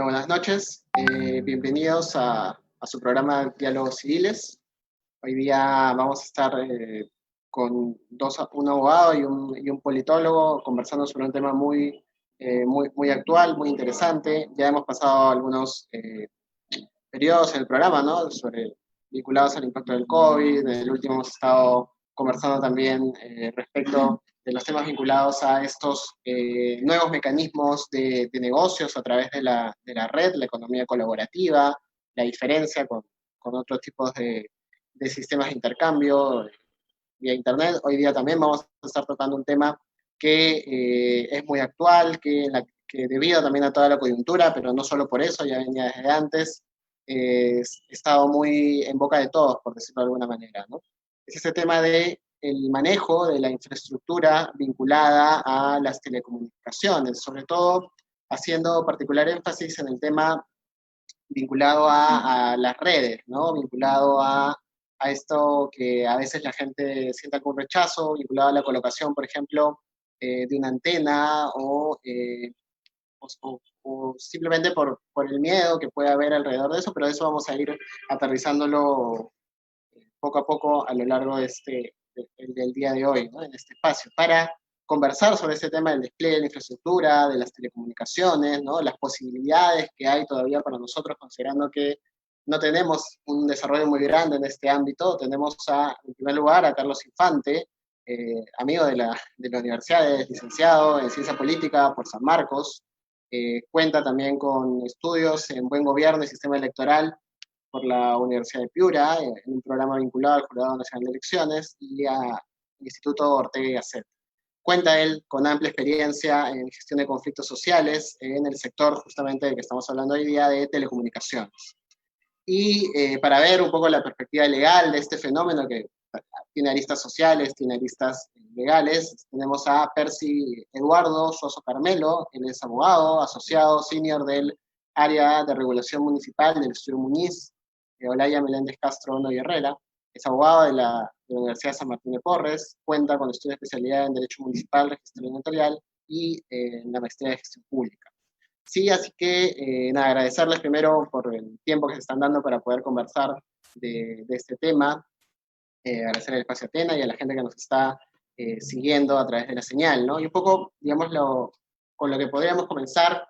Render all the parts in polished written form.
Bueno, buenas noches, bienvenidos a su programa Diálogos Civiles. Hoy día vamos a estar con un abogado y un politólogo conversando sobre un tema muy actual, muy interesante. Ya hemos pasado algunos periodos en el programa, ¿no? Vinculados al impacto del COVID. En el último hemos estado conversando también respecto de los temas vinculados a estos nuevos mecanismos de negocios a través de la red, la economía colaborativa, la diferencia con otros tipos de sistemas de intercambio vía Internet. Hoy día también vamos a estar tocando un tema que es muy actual, que debido también a toda la coyuntura, pero no solo por eso, ya venía desde antes, ha estado muy en boca de todos, por decirlo de alguna manera, ¿no? Es este tema de el manejo de la infraestructura vinculada a las telecomunicaciones, sobre todo haciendo particular énfasis en el tema vinculado a las redes, ¿no? Vinculado a esto que a veces la gente sienta como rechazo, vinculado a la colocación, por ejemplo, de una antena o simplemente por el miedo que puede haber alrededor de eso, pero eso vamos a ir aterrizándolo poco a poco a lo largo del día de hoy, ¿no? En este espacio, para conversar sobre este tema del despliegue de la infraestructura, de las telecomunicaciones, ¿no? Las posibilidades que hay todavía para nosotros, considerando que no tenemos un desarrollo muy grande en este ámbito. Tenemos en primer lugar a Carlos Infante, amigo de la universidad, es licenciado en Ciencia Política por San Marcos, cuenta también con estudios en Buen Gobierno y Sistema Electoral por la Universidad de Piura, en un programa vinculado al Jurado Nacional de Elecciones y al Instituto Ortega y Gasset. Cuenta él con amplia experiencia en gestión de conflictos sociales en el sector justamente del que estamos hablando hoy día, de telecomunicaciones. Y para ver un poco la perspectiva legal de este fenómeno, que tiene aristas sociales, tiene aristas legales, tenemos a Percy Eduardo Suazo Carmelo. Él es abogado, asociado senior del área de regulación municipal del Estudio Muñiz. Olaya Meléndez Castro Hondo y Herrera. Es abogado de la Universidad San Martín de Porres, cuenta con estudio de especialidad en Derecho Municipal, Registro Notarial y en la maestría de Gestión Pública. Sí, así que nada, agradecerles primero por el tiempo que se están dando para poder conversar de este tema, agradecer el espacio a Atena y a la gente que nos está siguiendo a través de la señal, ¿no? Y un poco, digamos, con lo que podríamos comenzar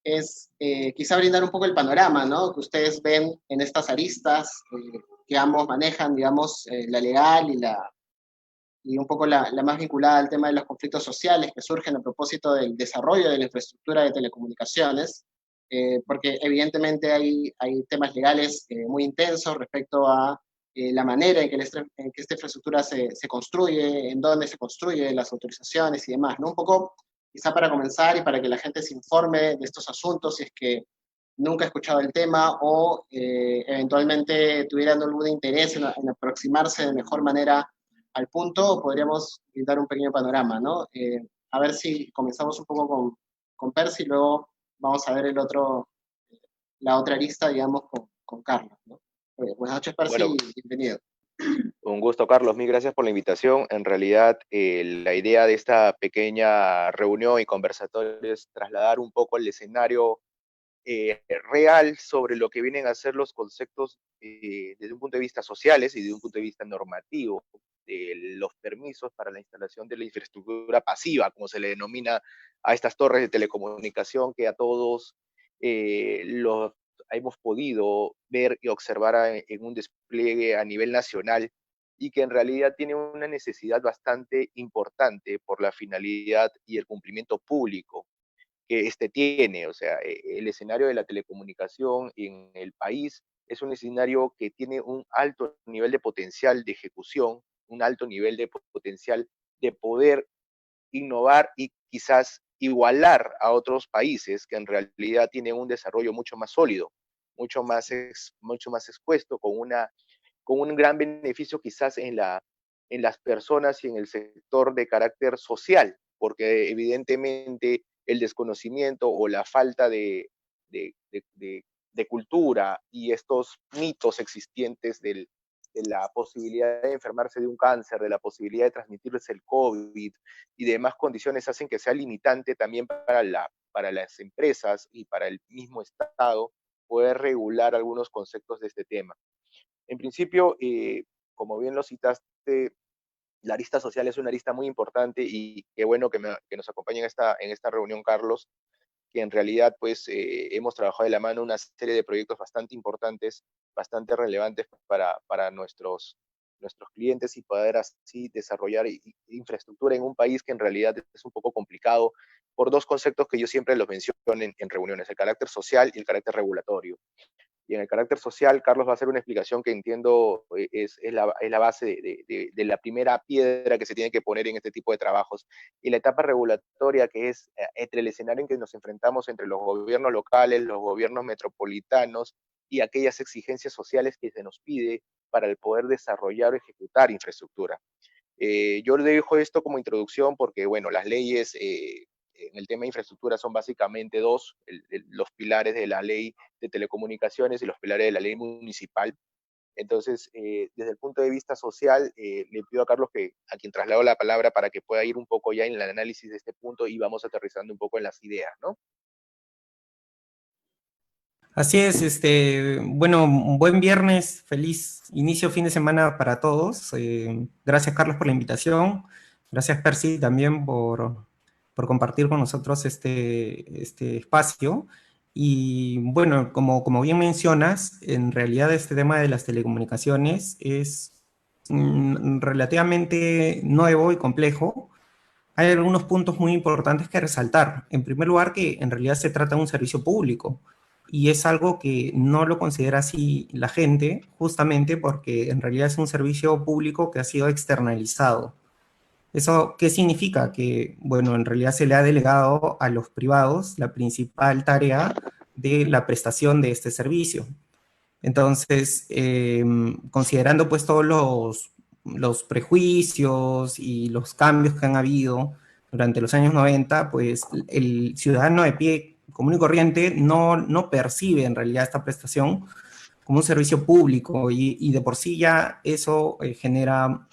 es quizá brindar un poco el panorama, ¿no? Que ustedes ven en estas aristas que ambos manejan, digamos, la legal y un poco la más vinculada al tema de los conflictos sociales que surgen a propósito del desarrollo de la infraestructura de telecomunicaciones, porque evidentemente hay temas legales muy intensos respecto a la manera en que esta infraestructura se construye, en dónde se construye, las autorizaciones y demás, ¿no? Un poco, quizá para comenzar y para que la gente se informe de estos asuntos, si es que nunca ha escuchado el tema o eventualmente tuvieran algún interés en aproximarse de mejor manera al punto, podríamos dar un pequeño panorama, ¿no? A ver si comenzamos un poco con Percy, y luego vamos a ver la otra lista, digamos, con Carlos, ¿no? Buenas noches, Percy, Bueno, y bienvenido. un gusto, Carlos. Mil gracias por la invitación. En realidad, la idea de esta pequeña reunión y conversatorio es trasladar un poco el escenario real sobre lo que vienen a ser los conceptos desde un punto de vista sociales y desde un punto de vista normativo de los permisos para la instalación de la infraestructura pasiva, como se le denomina a estas torres de telecomunicación que a todos los hemos podido ver y observar en un despliegue a nivel nacional y que en realidad tiene una necesidad bastante importante por la finalidad y el cumplimiento público que este tiene. O sea, el escenario de la telecomunicación en el país es un escenario que tiene un alto nivel de potencial de ejecución, un alto nivel de potencial de poder innovar y quizás igualar a otros países que en realidad tienen un desarrollo mucho más sólido, mucho más expuesto, con un gran beneficio quizás en las personas y en el sector de carácter social, porque evidentemente el desconocimiento o la falta de, de cultura y estos mitos existentes de la posibilidad de enfermarse de un cáncer, de la posibilidad de transmitirse el COVID y demás condiciones hacen que sea limitante también para las empresas y para el mismo Estado poder regular algunos conceptos de este tema. En principio, como bien lo citaste, la arista social es una arista muy importante y qué bueno que nos acompañe en esta reunión, Carlos, que en realidad pues hemos trabajado de la mano una serie de proyectos bastante importantes, bastante relevantes para nuestros clientes y poder así desarrollar infraestructura en un país que en realidad es un poco complicado por dos conceptos que yo siempre los menciono en reuniones, el carácter social y el carácter regulatorio. Y en el carácter social, Carlos va a hacer una explicación que entiendo es la base de la primera piedra que se tiene que poner en este tipo de trabajos. Y la etapa regulatoria, que es entre el escenario en que nos enfrentamos entre los gobiernos locales, los gobiernos metropolitanos y aquellas exigencias sociales que se nos pide para el poder desarrollar o ejecutar infraestructura. Yo le dejo esto como introducción porque, bueno, las leyes en el tema de infraestructura son básicamente dos, los pilares de la ley de telecomunicaciones y los pilares de la ley municipal. Entonces, desde el punto de vista social, le pido a Carlos a quien traslado la palabra para que pueda ir un poco ya en el análisis de este punto y vamos aterrizando un poco en las ideas, ¿no? Así es, bueno, un buen viernes, feliz inicio fin de semana para todos. Gracias, Carlos, por la invitación. Gracias, Percy, también por compartir con nosotros este espacio. Y bueno, como bien mencionas, en realidad este tema de las telecomunicaciones es relativamente nuevo y complejo. Hay algunos puntos muy importantes que resaltar. En primer lugar, que en realidad se trata de un servicio público y es algo que no lo considera así la gente, justamente porque en realidad es un servicio público que ha sido externalizado. ¿Eso qué significa? Que, bueno, en realidad se le ha delegado a los privados la principal tarea de la prestación de este servicio. Entonces, considerando pues todos los prejuicios y los cambios que han habido durante los años 90, pues el ciudadano de pie común y corriente no percibe en realidad esta prestación como un servicio público y de por sí ya eso genera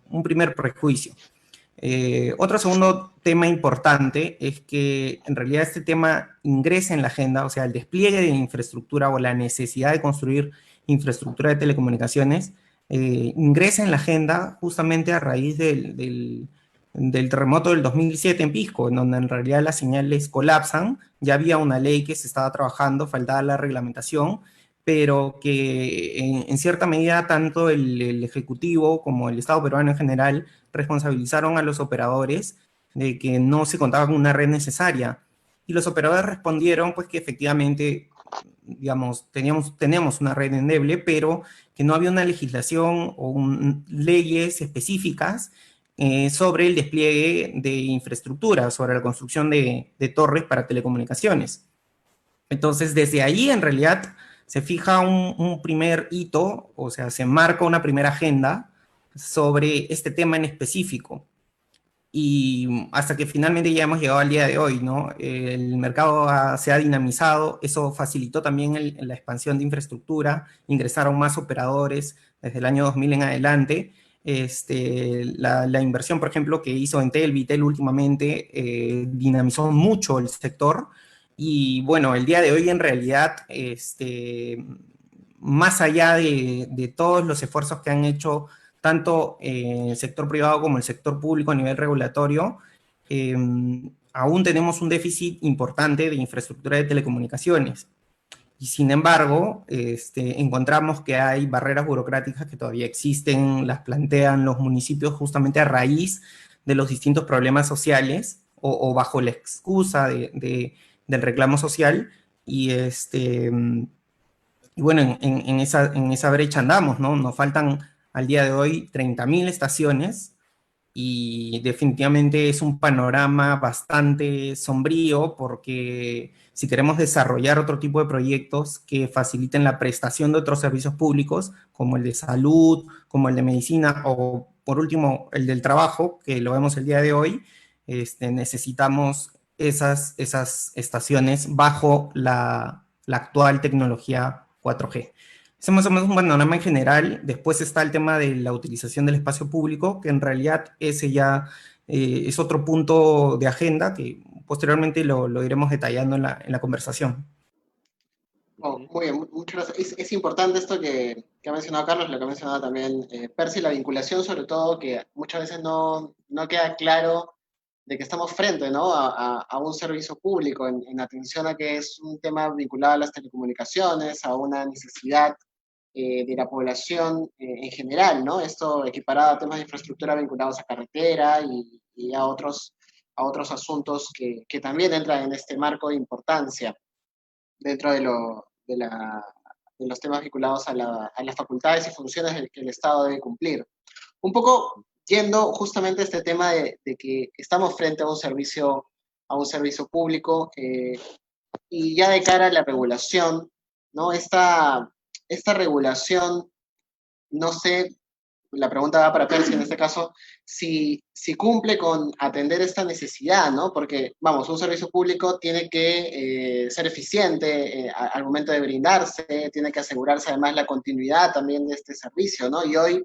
un primer prejuicio. Otro segundo tema importante es que en realidad este tema ingresa en la agenda, o sea, el despliegue de infraestructura o la necesidad de construir infraestructura de telecomunicaciones ingresa en la agenda justamente a raíz del terremoto del 2007 en Pisco, en donde en realidad las señales colapsan. Ya había una ley que se estaba trabajando, faltaba la reglamentación, pero que en cierta medida tanto el Ejecutivo como el Estado peruano en general responsabilizaron a los operadores de que no se contaba con una red necesaria. Y los operadores respondieron pues que efectivamente, digamos, tenemos una red endeble, pero que no había una legislación o leyes específicas sobre el despliegue de infraestructura, sobre la construcción de torres para telecomunicaciones. Entonces, desde ahí, en realidad, se fija un primer hito, o sea, se marca una primera agenda sobre este tema en específico. Y hasta que finalmente ya hemos llegado al día de hoy, ¿no? El mercado se ha dinamizado, eso facilitó también la expansión de infraestructura, ingresaron más operadores desde el año 2000 en adelante. La inversión, por ejemplo, que hizo Entel, Vitel últimamente, dinamizó mucho el sector. Y bueno, el día de hoy en realidad, más allá de todos los esfuerzos que han hecho tanto el sector privado como el sector público a nivel regulatorio, aún tenemos un déficit importante de infraestructura de telecomunicaciones. Y sin embargo, encontramos que hay barreras burocráticas que todavía existen, las plantean los municipios justamente a raíz de los distintos problemas sociales o bajo la excusa del reclamo social. Y bueno, en esa brecha andamos, ¿no? Nos faltan al día de hoy 30.000 estaciones y definitivamente es un panorama bastante sombrío porque si queremos desarrollar otro tipo de proyectos que faciliten la prestación de otros servicios públicos, como el de salud, como el de medicina o por último el del trabajo, que lo vemos el día de hoy, necesitamos esas estaciones bajo la actual tecnología 4G. Ese es más o menos un panorama en general. Después está el tema de la utilización del espacio público, que en realidad ese ya es otro punto de agenda que posteriormente lo iremos detallando en la conversación. Oh, muy bien, muchas gracias. Es importante esto que ha mencionado Carlos, lo que ha mencionado también Percy, la vinculación, sobre todo, que muchas veces no queda claro de que estamos frente, ¿no? A un servicio público en atención a que es un tema vinculado a las telecomunicaciones, a una necesidad de la población en general, ¿no? Esto equiparado a temas de infraestructura vinculados a carretera y a otros asuntos que también entran en este marco de importancia dentro de los temas vinculados a las facultades y funciones que el Estado debe cumplir. Un poco yendo justamente a este tema de que estamos frente a un servicio público y ya de cara a la regulación, ¿no? Esta regulación, no sé, la pregunta va para Percy en este caso, si cumple con atender esta necesidad, ¿no? Porque, vamos, un servicio público tiene que ser eficiente al momento de brindarse, tiene que asegurarse además la continuidad también de este servicio, ¿no? Y hoy,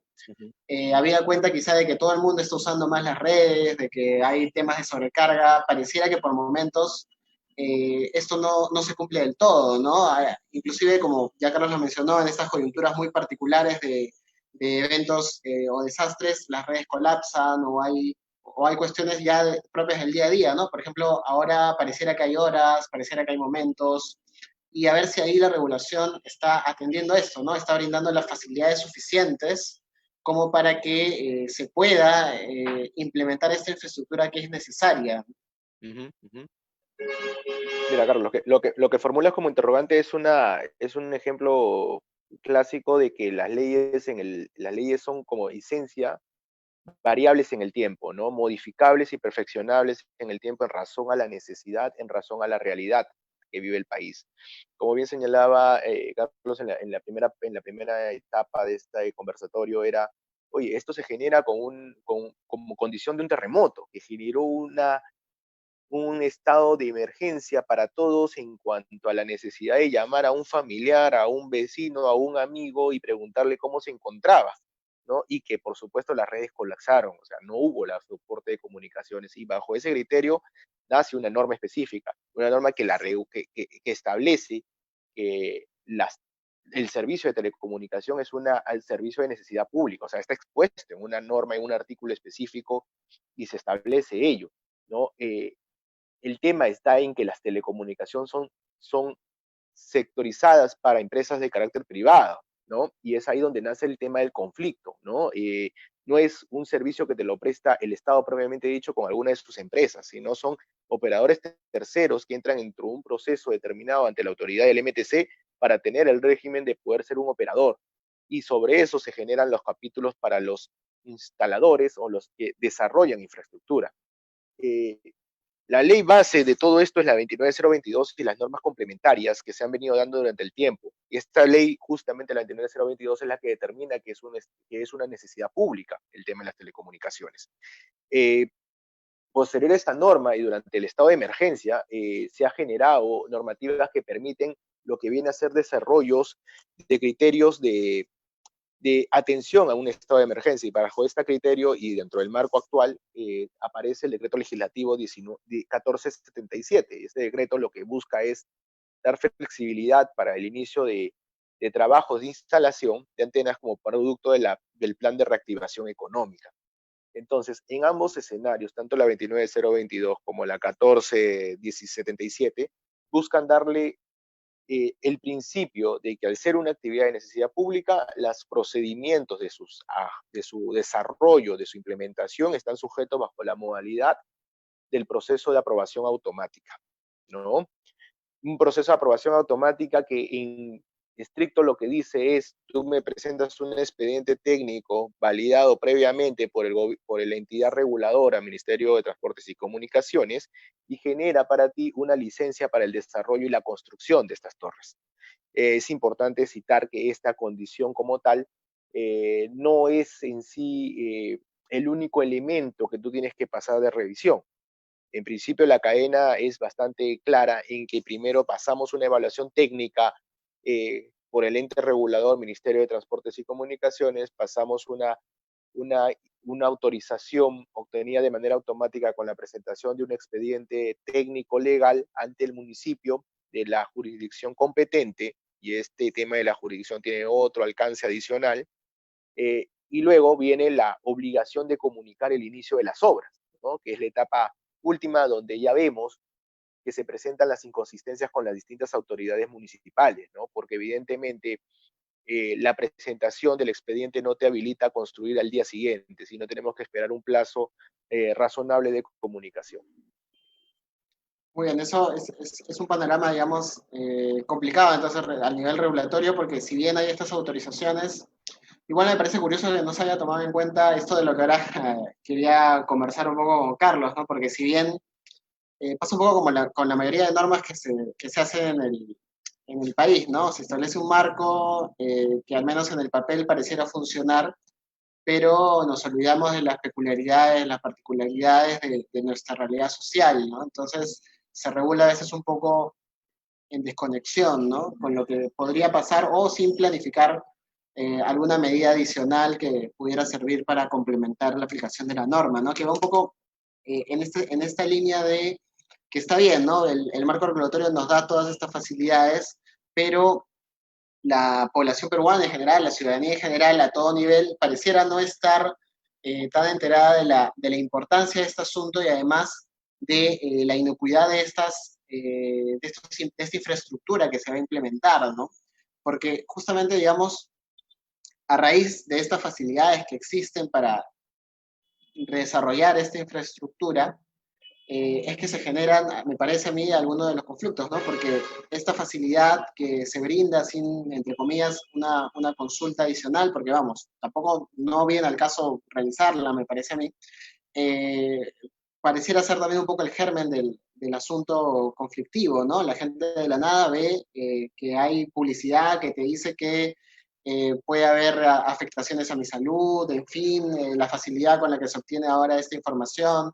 habida cuenta quizá de que todo el mundo está usando más las redes, de que hay temas de sobrecarga, pareciera que por momentos esto no se cumple del todo, ¿no? Inclusive, como ya Carlos lo mencionó, en estas coyunturas muy particulares de eventos o desastres, las redes colapsan o hay cuestiones ya propias del día a día, ¿no? Por ejemplo, ahora pareciera que hay horas, pareciera que hay momentos, y a ver si ahí la regulación está atendiendo esto, ¿no? Está brindando las facilidades suficientes como para que se pueda implementar esta infraestructura que es necesaria. Ujú, ujú. Mira, Carlos, lo que formulas como interrogante es un ejemplo clásico de que las leyes son como esencia variables en el tiempo, ¿no? Modificables y perfeccionables en el tiempo en razón a la necesidad, en razón a la realidad que vive el país. Como bien señalaba Carlos en la primera etapa de este conversatorio era, oye, esto se genera como condición de un terremoto, que generó un estado de emergencia para todos en cuanto a la necesidad de llamar a un familiar, a un vecino, a un amigo y preguntarle cómo se encontraba, ¿no? Y que por supuesto las redes colapsaron, o sea, no hubo la soporte de comunicaciones y bajo ese criterio nace una norma específica, una norma que establece que el servicio de telecomunicación es al servicio de necesidad pública, o sea, está expuesto en una norma, en un artículo específico y se establece ello, ¿no? El tema está en que las telecomunicaciones son sectorizadas para empresas de carácter privado, ¿no? Y es ahí donde nace el tema del conflicto, ¿no? No es un servicio que te lo presta el Estado propiamente dicho con alguna de sus empresas, sino son operadores terceros que entran dentro de un proceso determinado ante la autoridad del MTC para tener el régimen de poder ser un operador. Y sobre eso se generan los capítulos para los instaladores o los que desarrollan infraestructura. Eh, la ley base de todo esto es la 29022 y las normas complementarias que se han venido dando durante el tiempo. Y esta ley, justamente la 29022, es la que determina que es una necesidad pública el tema de las telecomunicaciones. Posterior a esta norma y durante el estado de emergencia, se ha generado normativas que permiten lo que viene a ser desarrollos de criterios de atención a un estado de emergencia y bajo este criterio y dentro del marco actual aparece el decreto legislativo 1477. Este decreto lo que busca es dar flexibilidad para el inicio de trabajos de instalación de antenas como producto del plan de reactivación económica. Entonces, en ambos escenarios, tanto la 29022 como la 14177, buscan darle el principio de que al ser una actividad de necesidad pública, los procedimientos de su desarrollo, de su implementación, están sujetos bajo la modalidad del proceso de aprobación automática, ¿no? Un proceso de aprobación automática que en estricto lo que dice es, tú me presentas un expediente técnico validado previamente por la entidad reguladora, Ministerio de Transportes y Comunicaciones, y genera para ti una licencia para el desarrollo y la construcción de estas torres. Es importante citar que esta condición como tal no es en sí el único elemento que tú tienes que pasar de revisión. En principio la cadena es bastante clara en que primero pasamos una evaluación técnica por el ente regulador, Ministerio de Transportes y Comunicaciones, pasamos una una autorización obtenida de manera automática con la presentación de un expediente técnico legal ante el municipio de la jurisdicción competente, y este tema de la jurisdicción tiene otro alcance adicional, y luego viene la obligación de comunicar el inicio de las obras, ¿no? Que es la etapa última donde ya vemos que se presentan las inconsistencias con las distintas autoridades municipales, ¿no? Porque evidentemente la presentación del expediente no te habilita a construir al día siguiente, sino tenemos que esperar un plazo razonable de comunicación. Muy bien, eso es un panorama, digamos, complicado entonces a nivel regulatorio, porque si bien hay estas autorizaciones, igual me parece curioso que no se haya tomado en cuenta esto de lo que ahora quería conversar un poco con Carlos, ¿no? Porque si bien pasa un poco como con la mayoría de normas que se hacen en el país, ¿no? Se establece un marco que al menos en el papel pareciera funcionar, pero nos olvidamos de las peculiaridades, las particularidades de nuestra realidad social, ¿no? Entonces se regula a veces un poco en desconexión, ¿no? Con lo que podría pasar o sin planificar alguna medida adicional que pudiera servir para complementar la aplicación de la norma, ¿no? Que va un poco en esta línea de que está bien, ¿no? El marco regulatorio nos da todas estas facilidades, pero la población peruana en general, la ciudadanía en general, a todo nivel, pareciera no estar tan enterada de la importancia de este asunto y además de la inocuidad de esta infraestructura que se va a implementar, ¿no? Porque justamente, digamos, a raíz de estas facilidades que existen para desarrollar esta infraestructura, es que se generan, me parece a mí, algunos de los conflictos, ¿no? Porque esta facilidad que se brinda sin, entre comillas, una consulta adicional, porque vamos, tampoco no viene al caso realizarla, me parece a mí, eh, pareciera ser también un poco el germen del asunto conflictivo, ¿no? La gente de la nada ve que hay publicidad que te dice que puede haber afectaciones a mi salud, en fin, la facilidad con la que se obtiene ahora esta información.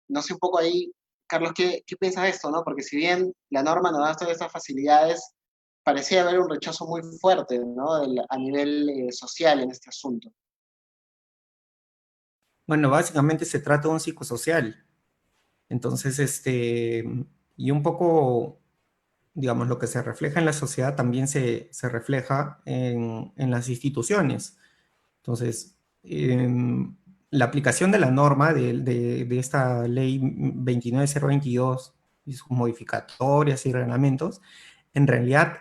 No sé un poco ahí, Carlos, ¿qué piensas de esto, no? Porque si bien la norma nos da todas estas facilidades, parecía haber un rechazo muy fuerte, ¿no? A nivel social en este asunto. Bueno, básicamente se trata de un psicosocial. Entonces, y un poco, digamos, lo que se refleja en la sociedad también se refleja en las instituciones. Entonces, la aplicación de la norma de esta ley 29022 y sus modificatorias y reglamentos, en realidad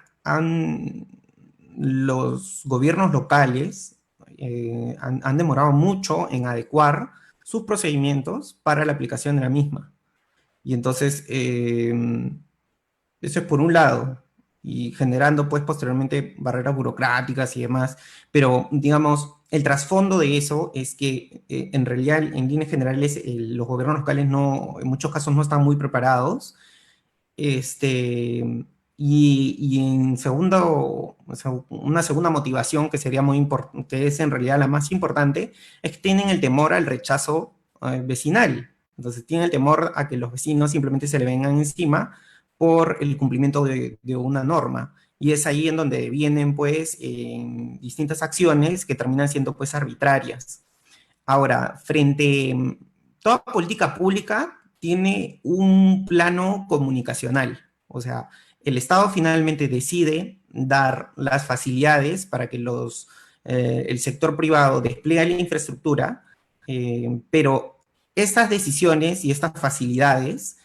los gobiernos locales han demorado mucho en adecuar sus procedimientos para la aplicación de la misma. Y entonces, eso es por un lado, y generando pues posteriormente barreras burocráticas y demás, pero digamos, el trasfondo de eso es que en realidad, en líneas generales, los gobiernos locales no, en muchos casos no están muy preparados, y en segundo, o sea, una segunda motivación que sería muy importante, que es en realidad la más importante, es que tienen el temor al rechazo vecinal. Entonces tienen el temor a que los vecinos simplemente se le vengan encima por el cumplimiento de una norma. Y es ahí en donde vienen, pues, distintas acciones que terminan siendo, pues, arbitrarias. Ahora, toda política pública tiene un plano comunicacional. O sea, el Estado finalmente decide dar las facilidades para que el sector privado despliegue la infraestructura, pero estas decisiones y estas facilidades,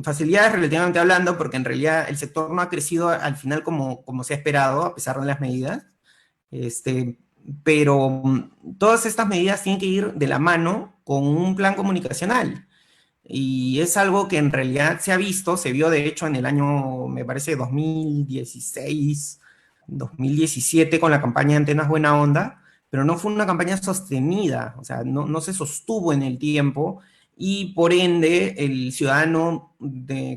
facilidades relativamente hablando, porque en realidad el sector no ha crecido al final como se ha esperado, a pesar de las medidas, pero todas estas medidas tienen que ir de la mano con un plan comunicacional. Y es algo que en realidad se ha visto, se vio de hecho en el año, me parece, 2016, 2017 con la campaña de Antenas Buena Onda, pero no fue una campaña sostenida, o sea, no se sostuvo en el tiempo y por ende el ciudadano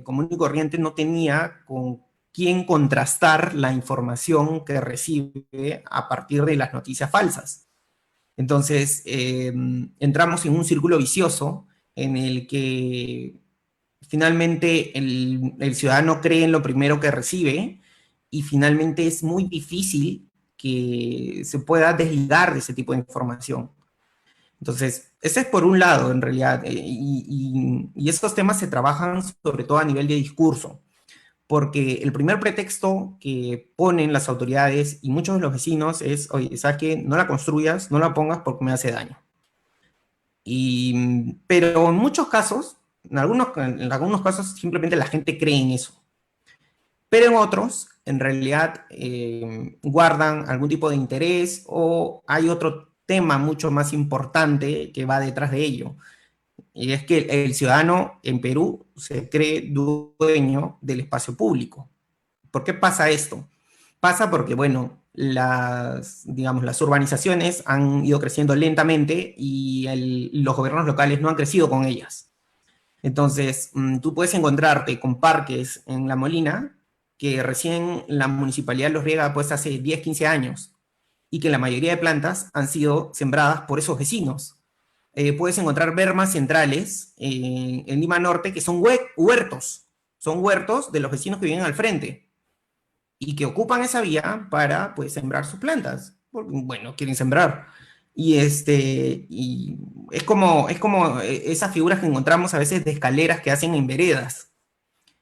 común y corriente no tenía con quién contrastar la información que recibe a partir de las noticias falsas. Entonces, entramos en un círculo vicioso en el que finalmente el ciudadano cree en lo primero que recibe y finalmente es muy difícil que se pueda desligar de ese tipo de información. Entonces, ese es por un lado, en realidad, y estos temas se trabajan sobre todo a nivel de discurso, porque el primer pretexto que ponen las autoridades y muchos de los vecinos es, oye, ¿sabes qué? No la construyas, no la pongas porque me hace daño. Pero en muchos casos, en algunos casos simplemente la gente cree en eso. Pero en otros, en realidad, guardan algún tipo de interés o hay otro tema mucho más importante que va detrás de ello. Y es que el ciudadano en Perú se cree dueño del espacio público. ¿Por qué pasa esto? Pasa porque, bueno, digamos, las urbanizaciones han ido creciendo lentamente y los gobiernos locales no han crecido con ellas. Entonces, tú puedes encontrarte con parques en La Molina que recién la municipalidad los riega pues hace 10, 15 años y que la mayoría de plantas han sido sembradas por esos vecinos. Puedes encontrar bermas centrales en Lima Norte que son huertos de los vecinos que viven al frente y que ocupan esa vía para pues sembrar sus plantas, porque bueno, quieren sembrar. Y es como esas figuras que encontramos a veces de escaleras que hacen en veredas.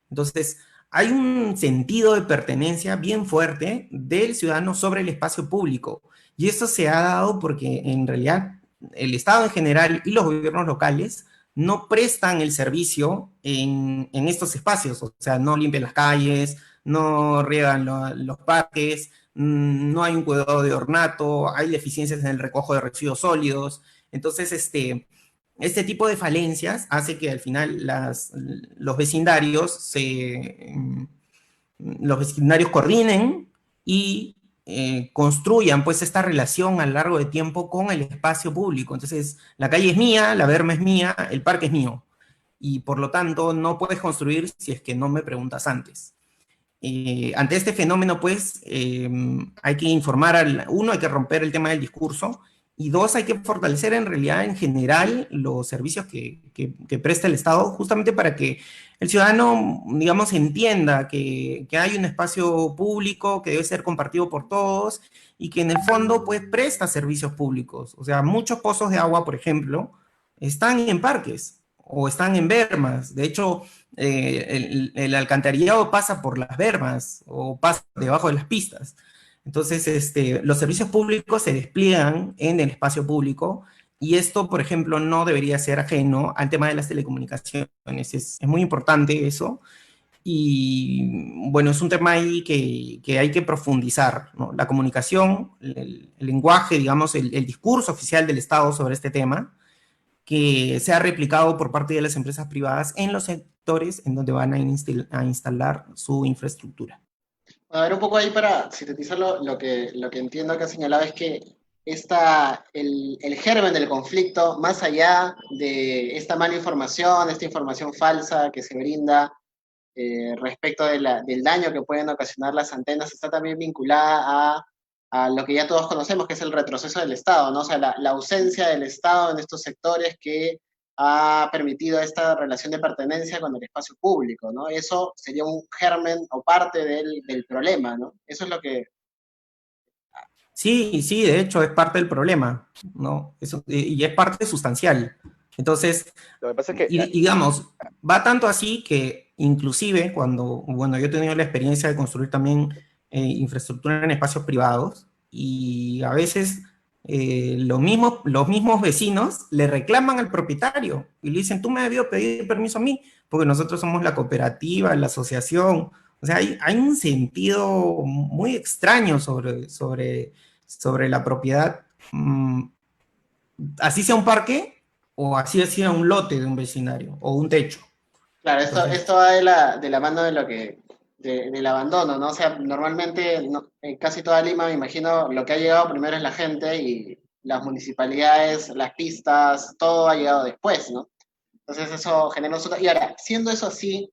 Entonces, hay un sentido de pertenencia bien fuerte del ciudadano sobre el espacio público. Y eso se ha dado porque en realidad el Estado en general y los gobiernos locales no prestan el servicio en estos espacios. O sea, no limpian las calles, no riegan los parques, no hay un cuidado de ornato, hay deficiencias en el recojo de residuos sólidos. Entonces, este tipo de falencias hace que al final los vecindarios los vecindarios coordinen y construyan pues esta relación a lo largo de tiempo con el espacio público. Entonces, la calle es mía, la berma es mía, el parque es mío. Y por lo tanto, no puedes construir si es que no me preguntas antes. Ante este fenómeno, pues, hay que informar, uno, hay que romper el tema del discurso, y dos, hay que fortalecer en realidad en general los servicios que presta el Estado, justamente para que el ciudadano, digamos, entienda que hay un espacio público que debe ser compartido por todos y que en el fondo, pues, presta servicios públicos. O sea, muchos pozos de agua, por ejemplo, están en parques o están en bermas. De hecho, el alcantarillado pasa por las bermas o pasa debajo de las pistas. Entonces, los servicios públicos se despliegan en el espacio público y esto, por ejemplo, no debería ser ajeno al tema de las telecomunicaciones. Es muy importante eso y, bueno, es un tema ahí que hay que profundizar, ¿no? La comunicación, el lenguaje, digamos, el discurso oficial del Estado sobre este tema, que sea replicado por parte de las empresas privadas en los sectores en donde van a instalar su infraestructura. A ver, un poco ahí para sintetizar lo que entiendo que ha señalado es que el germen del conflicto, más allá de esta mala información, esta información falsa que se brinda respecto del daño que pueden ocasionar las antenas, está también vinculada a lo que ya todos conocemos, que es el retroceso del Estado, ¿no? O sea, la ausencia del Estado en estos sectores que ha permitido esta relación de pertenencia con el espacio público, ¿no? Eso sería un germen o parte del problema, ¿no? Eso es lo que... Sí, sí, de hecho es parte del problema, ¿no? Eso, y es parte sustancial. Entonces, Lo que pasa es que, y digamos, va tanto así que inclusive cuando, bueno, yo he tenido la experiencia de construir también infraestructura en espacios privados y a veces los mismos vecinos le reclaman al propietario y le dicen, tú me debió pedir permiso a mí, porque nosotros somos la cooperativa, la asociación. O sea, hay un sentido muy extraño sobre la propiedad, así sea un parque o así sea un lote de un vecindario o un techo. Claro, Entonces, esto va de la mano del abandono, ¿no? O sea, normalmente en casi toda Lima, me imagino, lo que ha llegado primero es la gente y las municipalidades, las pistas, todo ha llegado después, ¿no? Entonces eso genera un... Y ahora, siendo eso así,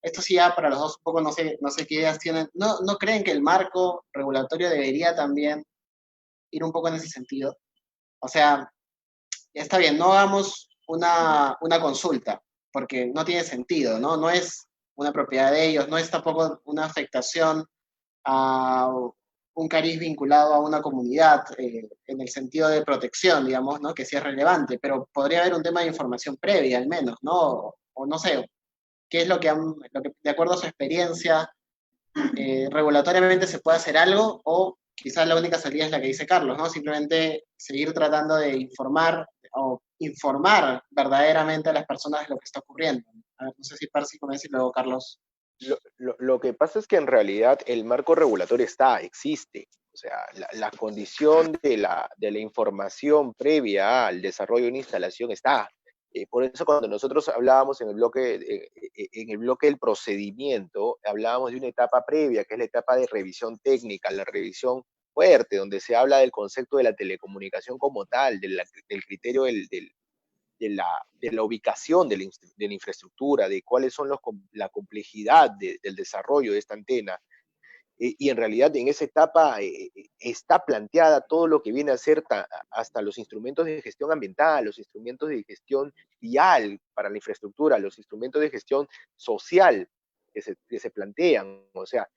esto sí ya para los dos un poco no sé qué ideas tienen, ¿no creen que el marco regulatorio debería también ir un poco en ese sentido? O sea, está bien, no hagamos una consulta, porque no tiene sentido, ¿no? No es una propiedad de ellos, no es tampoco una afectación a, un cariz vinculado a una comunidad, en el sentido de protección, digamos, ¿no? Que sí es relevante, pero podría haber un tema de información previa, al menos, ¿no? O no sé, qué es lo que de acuerdo a su experiencia, regulatoriamente se puede hacer algo, o quizás la única salida es la que dice Carlos, ¿no? Simplemente seguir tratando de informar o informar verdaderamente a las personas de lo que está ocurriendo. A ver, no sé si Percy comienza y luego Carlos. Lo que pasa es que en realidad el marco regulatorio existe. O sea, la condición de la información previa al desarrollo de una instalación está. Por eso cuando nosotros hablábamos en el bloque del procedimiento, hablábamos de una etapa previa, que es la etapa de revisión técnica, la revisión fuerte, donde se habla del concepto de la telecomunicación como tal, del criterio de la ubicación de la infraestructura, de cuáles son la complejidad del desarrollo de esta antena. Y en realidad en esa etapa está planteada todo lo que viene a ser hasta los instrumentos de gestión ambiental, los instrumentos de gestión vial para la infraestructura, los instrumentos de gestión social que se plantean. O sea,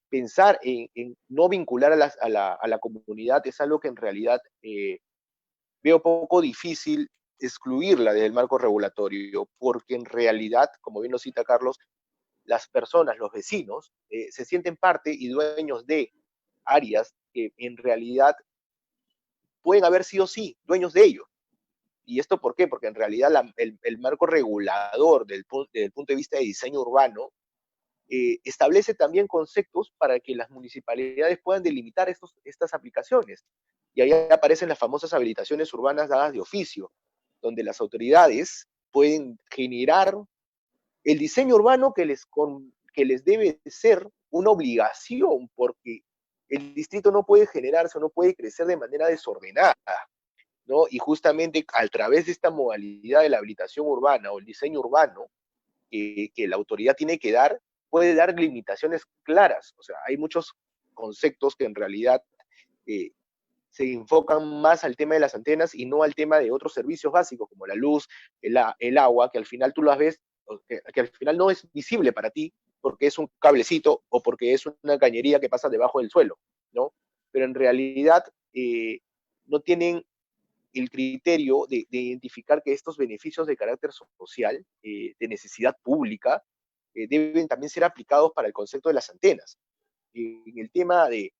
pensar en no vincular a la comunidad es algo que en realidad veo poco difícil excluirla del marco regulatorio, porque en realidad, como bien lo cita Carlos, las personas, los vecinos, se sienten parte y dueños de áreas que en realidad pueden haber sido, sí, dueños de ellos. ¿Y esto por qué? Porque en realidad el marco regulador desde el punto de vista de diseño urbano establece también conceptos para que las municipalidades puedan delimitar estas aplicaciones. Y ahí aparecen las famosas habilitaciones urbanas dadas de oficio, donde las autoridades pueden generar el diseño urbano que les debe ser una obligación, porque el distrito no puede generarse o no puede crecer de manera desordenada, ¿no? Y justamente a través de esta modalidad de la habilitación urbana o el diseño urbano que la autoridad tiene que dar, puede dar limitaciones claras. O sea, hay muchos conceptos que en realidad se enfocan más al tema de las antenas y no al tema de otros servicios básicos como la luz, el agua, que al final tú las ves, que al final no es visible para ti porque es un cablecito o porque es una cañería que pasa debajo del suelo, ¿no? Pero en realidad no tienen el criterio de identificar que estos beneficios de carácter social, de necesidad pública, deben también ser aplicados para el concepto de las antenas. En el tema de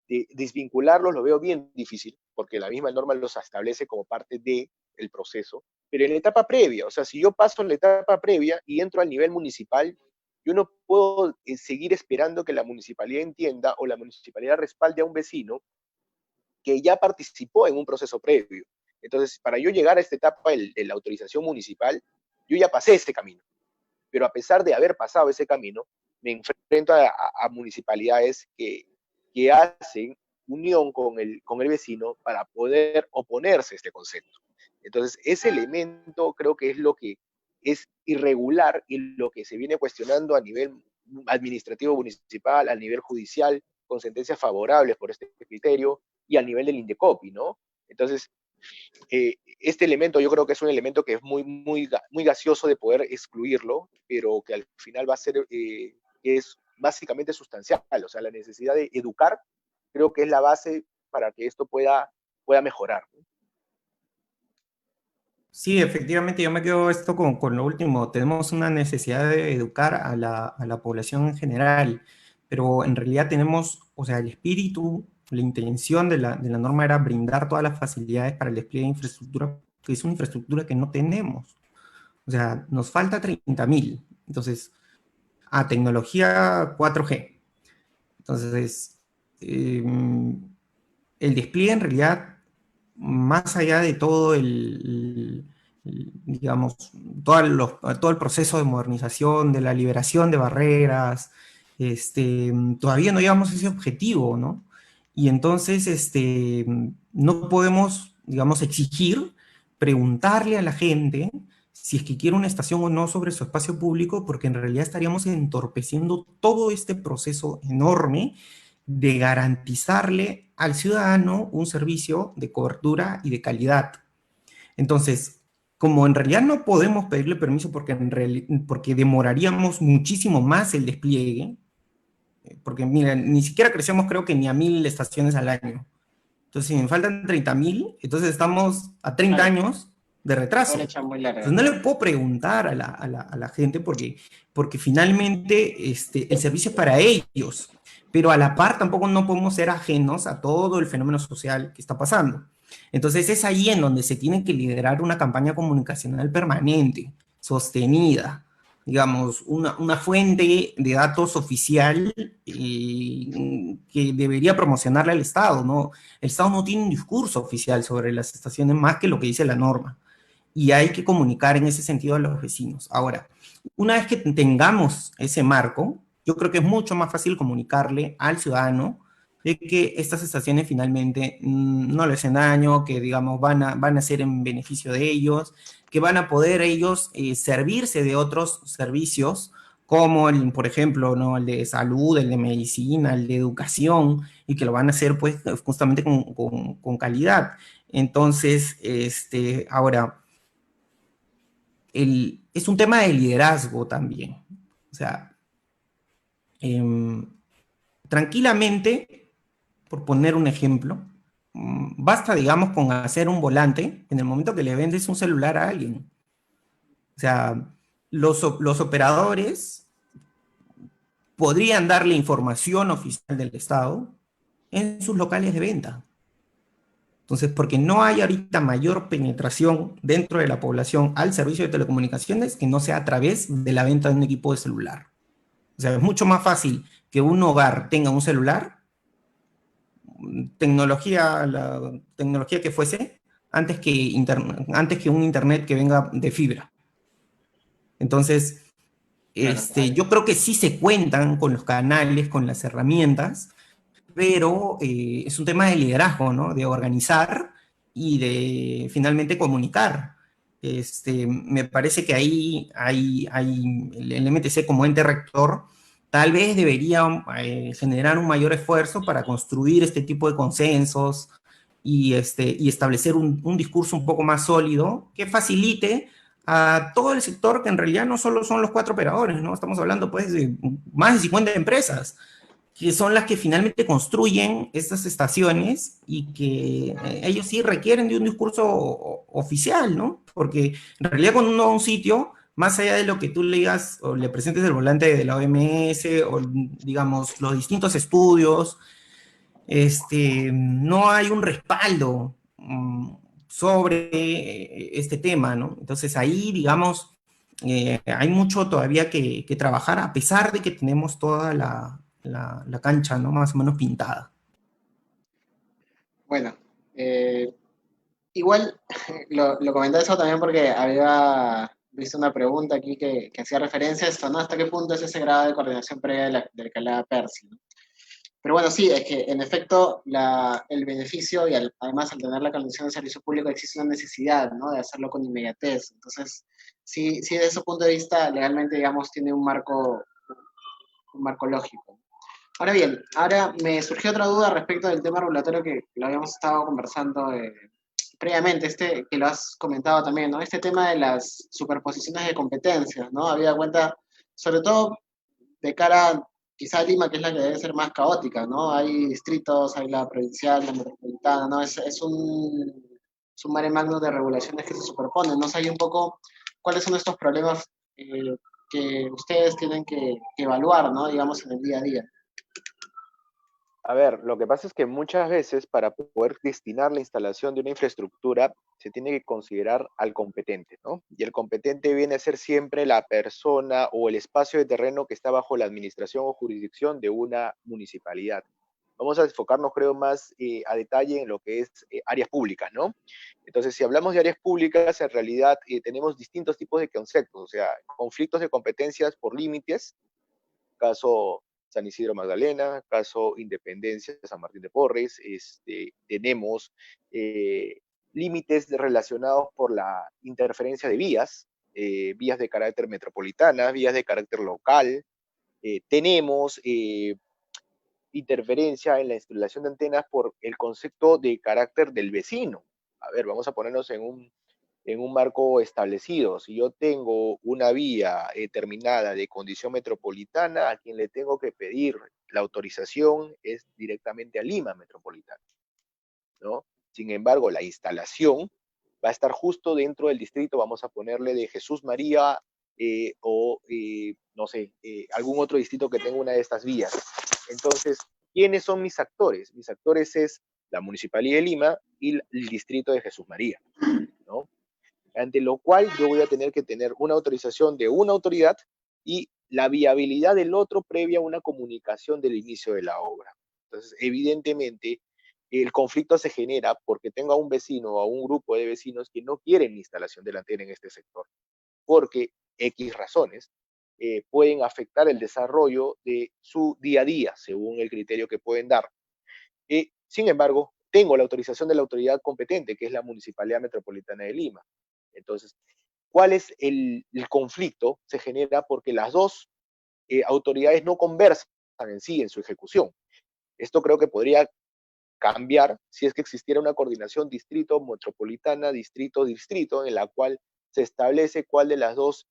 desvincularlos lo veo bien difícil, porque la misma norma los establece como parte del proceso, pero en la etapa previa, o sea, si yo paso en la etapa previa y entro al nivel municipal, yo no puedo seguir esperando que la municipalidad entienda o la municipalidad respalde a un vecino que ya participó en un proceso previo. Entonces, para yo llegar a esta etapa de la autorización municipal, yo ya pasé este camino, pero a pesar de haber pasado ese camino, me enfrento a municipalidades que hacen unión con el vecino para poder oponerse a este concepto. Entonces, ese elemento creo que es lo que es irregular y lo que se viene cuestionando a nivel administrativo municipal, a nivel judicial, con sentencias favorables por este criterio y a nivel del INDECOPI, ¿no? Entonces, este elemento yo creo que es un elemento que es muy, muy, muy gaseoso de poder excluirlo, pero que al final va a ser, es básicamente sustancial. O sea, la necesidad de educar creo que es la base para que esto pueda mejorar. Sí, efectivamente, yo me quedo esto con lo último. Tenemos una necesidad de educar a la población en general, pero en realidad tenemos, o sea, el espíritu, la intención de la norma era brindar todas las facilidades para el despliegue de infraestructura, que es una infraestructura que no tenemos. O sea, nos falta 30.000. Entonces, tecnología 4G. Entonces, el despliegue en realidad, más allá de todo digamos, todo el proceso de modernización, de la liberación de barreras, todavía no llegamos a ese objetivo, ¿no? Y entonces, no podemos, digamos, exigir, preguntarle a la gente si es que quiere una estación o no sobre su espacio público, porque en realidad estaríamos entorpeciendo todo este proceso enorme de garantizarle al ciudadano un servicio de cobertura y de calidad. Entonces, como en realidad no podemos pedirle permiso porque demoraríamos muchísimo más el despliegue, porque mira, ni siquiera crecemos creo que ni a 1000 estaciones al año. Entonces, si me faltan 30.000, entonces estamos a 30 Claro, años de una retraso. brecha muy Entonces, larga. no le puedo preguntar a la gente porque finalmente el servicio es para ellos, pero a la par tampoco no podemos ser ajenos a todo el fenómeno social que está pasando. Entonces, es ahí en donde se tiene que liderar una campaña comunicacional permanente, sostenida, digamos, una fuente de datos oficial que debería promocionarle al Estado, ¿no? El Estado no tiene un discurso oficial sobre las estaciones más que lo que dice la norma. Y hay que comunicar en ese sentido a los vecinos. Ahora, una vez que tengamos ese marco, yo creo que es mucho más fácil comunicarle al ciudadano de que estas estaciones finalmente no le hacen daño, que digamos van a ser en beneficio de ellos, que van a poder ellos servirse de otros servicios como por ejemplo, ¿no? El de salud, el de medicina, el de educación, y que lo van a hacer pues justamente con calidad. Entonces, ahora, es un tema de liderazgo también. O sea, eh, tranquilamente, por poner un ejemplo, basta, digamos, con hacer un volante en el momento que le vendes un celular a alguien. O sea, los operadores podrían darle información oficial del Estado en sus locales de venta. Entonces, porque no hay ahorita mayor penetración dentro de la población al servicio de telecomunicaciones que no sea a través de la venta de un equipo de celular. O sea, es mucho más fácil que un hogar tenga un celular, la tecnología que fuese, antes que un internet que venga de fibra. Entonces, Claro. yo creo que sí se cuentan con los canales, con las herramientas, pero es un tema de liderazgo, ¿no? De organizar y de finalmente comunicar. Me parece que hay el MTC como ente rector tal vez debería generar un mayor esfuerzo para construir este tipo de consensos y establecer un discurso un poco más sólido que facilite a todo el sector que en realidad no solo son los 4 operadores, ¿no? Estamos hablando pues de más de 50 empresas que son las que finalmente construyen estas estaciones y que ellos sí requieren de un discurso oficial, ¿no? Porque en realidad cuando uno va a un sitio, más allá de lo que tú le digas o le presentes el volante de la OMS o digamos los distintos estudios, no hay un respaldo sobre este tema, ¿no? Entonces ahí, digamos, hay mucho todavía que trabajar, a pesar de que tenemos toda la cancha, ¿no? Más o menos pintada. Bueno, igual lo comenté eso también porque había visto una pregunta aquí que hacía referencia a esto, ¿no? ¿Hasta qué punto es ese grado de coordinación previa de la escalada Percy, ¿no? Pero bueno, sí, es que en efecto el beneficio y además al tener la condición de servicio público existe una necesidad, ¿no? De hacerlo con inmediatez. Entonces, sí, sí, desde ese punto de vista, legalmente, digamos, tiene un marco lógico. Ahora bien, ahora me surgió otra duda respecto del tema regulatorio que lo habíamos estado conversando previamente, que lo has comentado también, ¿no? Este tema de las superposiciones de competencias, ¿no? Había cuenta, sobre todo de cara quizá a Lima, que es la que debe ser más caótica, ¿no? Hay distritos, hay la provincial, la metropolitana, ¿no? Es un mare magnum de regulaciones que se superponen, ¿no? O sea, hay un poco cuáles son estos problemas que ustedes tienen que evaluar, ¿no? Digamos, en el día a día. A ver, lo que pasa es que muchas veces para poder destinar la instalación de una infraestructura se tiene que considerar al competente, ¿no? Y el competente viene a ser siempre la persona o el espacio de terreno que está bajo la administración o jurisdicción de una municipalidad. Vamos a enfocarnos, creo, más a detalle en lo que es áreas públicas, ¿no? Entonces, si hablamos de áreas públicas, en realidad tenemos distintos tipos de conceptos, o sea, conflictos de competencias por límites, caso San Isidro Magdalena, caso Independencia San Martín de Porres, tenemos límites relacionados por la interferencia de vías, vías de carácter metropolitana, vías de carácter local, tenemos interferencia en la instalación de antenas por el concepto de carácter del vecino. A ver, vamos a ponernos en en un marco establecido. Si yo tengo una vía terminada de condición metropolitana, a quien le tengo que pedir la autorización es directamente a Lima Metropolitana, ¿no? Sin embargo, la instalación va a estar justo dentro del distrito, vamos a ponerle de Jesús María no sé, algún otro distrito que tenga una de estas vías. Entonces, ¿quiénes son mis actores? Mis actores es la Municipalidad de Lima y el distrito de Jesús María, ¿no? Ante lo cual yo voy a tener que tener una autorización de una autoridad y la viabilidad del otro previa a una comunicación del inicio de la obra. Entonces, evidentemente, el conflicto se genera porque tengo a un vecino o a un grupo de vecinos que no quieren instalación de la antena en este sector, porque X razones pueden afectar el desarrollo de su día a día, según el criterio que pueden dar. Sin embargo, tengo la autorización de la autoridad competente, que es la Municipalidad Metropolitana de Lima. Entonces, ¿cuál es el conflicto? Se genera porque las dos autoridades no conversan en sí, en su ejecución. Esto creo que podría cambiar si es que existiera una coordinación distrito, metropolitana, distrito, distrito, en la cual se establece cuál de las dos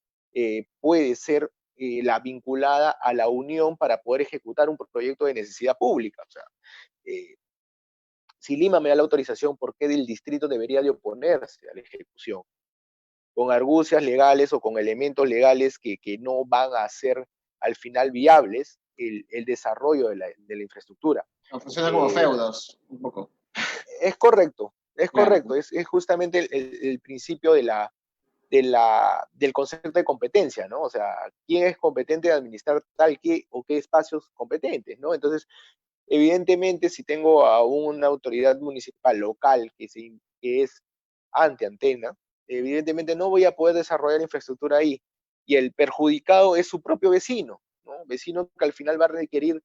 puede ser la vinculada a la unión para poder ejecutar un proyecto de necesidad pública. O sea, si Lima me da la autorización, ¿por qué el distrito debería de oponerse a la ejecución? Con argucias legales o con elementos legales que no van a ser al final viables el desarrollo de la infraestructura. Funciona como feudos, un poco. Es correcto, es Claro. correcto, es justamente el principio del concepto de competencia, ¿no? O sea, ¿quién es competente de administrar tal qué o qué espacios competentes, ¿no? Entonces, evidentemente, si tengo a una autoridad municipal local que es anti-antena, evidentemente no voy a poder desarrollar infraestructura ahí. Y el perjudicado es su propio vecino, ¿no? Vecino que al final va a requerir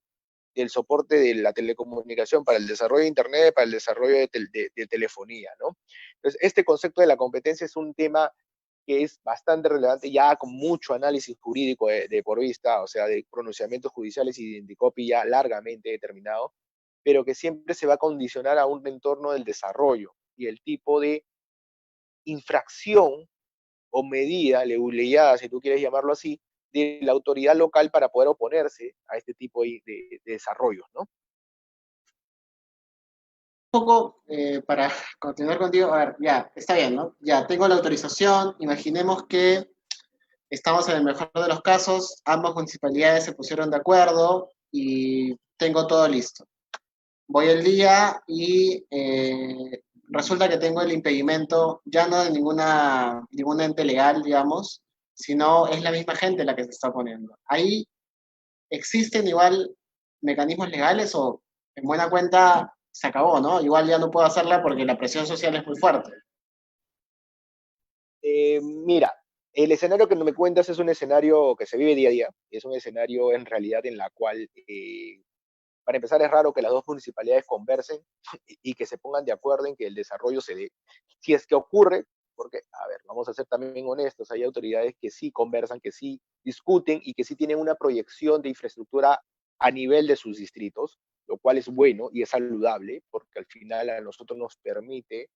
el soporte de la telecomunicación para el desarrollo de Internet, para el desarrollo de telefonía, ¿no? Entonces, este concepto de la competencia es un tema que es bastante relevante, ya con mucho análisis jurídico de por vista, o sea, de pronunciamientos judiciales y de Indicopi ya largamente determinado, pero que siempre se va a condicionar a un entorno del desarrollo y el tipo de infracción o medida leyada, si tú quieres llamarlo así, de la autoridad local para poder oponerse a este tipo de desarrollos, ¿no? Un poco para continuar contigo, a ver, ya, está bien, ¿no? Ya, tengo la autorización, imaginemos que estamos en el mejor de los casos, ambas municipalidades se pusieron de acuerdo y tengo todo listo. Voy el día y resulta que tengo el impedimento ya no de ningún ente legal, digamos, sino es la misma gente la que se está poniendo. Ahí existen igual mecanismos legales o en buena cuenta se acabó, ¿no? Igual ya no puedo hacerla porque la presión social es muy fuerte. Mira, el escenario que me cuentas es un escenario que se vive día a día, es un escenario en realidad en la cual, para empezar, es raro que las dos municipalidades conversen y que se pongan de acuerdo en que el desarrollo se dé. Si es que ocurre, porque, a ver, vamos a ser también honestos, hay autoridades que sí conversan, que sí discuten y que sí tienen una proyección de infraestructura a nivel de sus distritos, lo cual es bueno y es saludable, porque al final a nosotros nos permite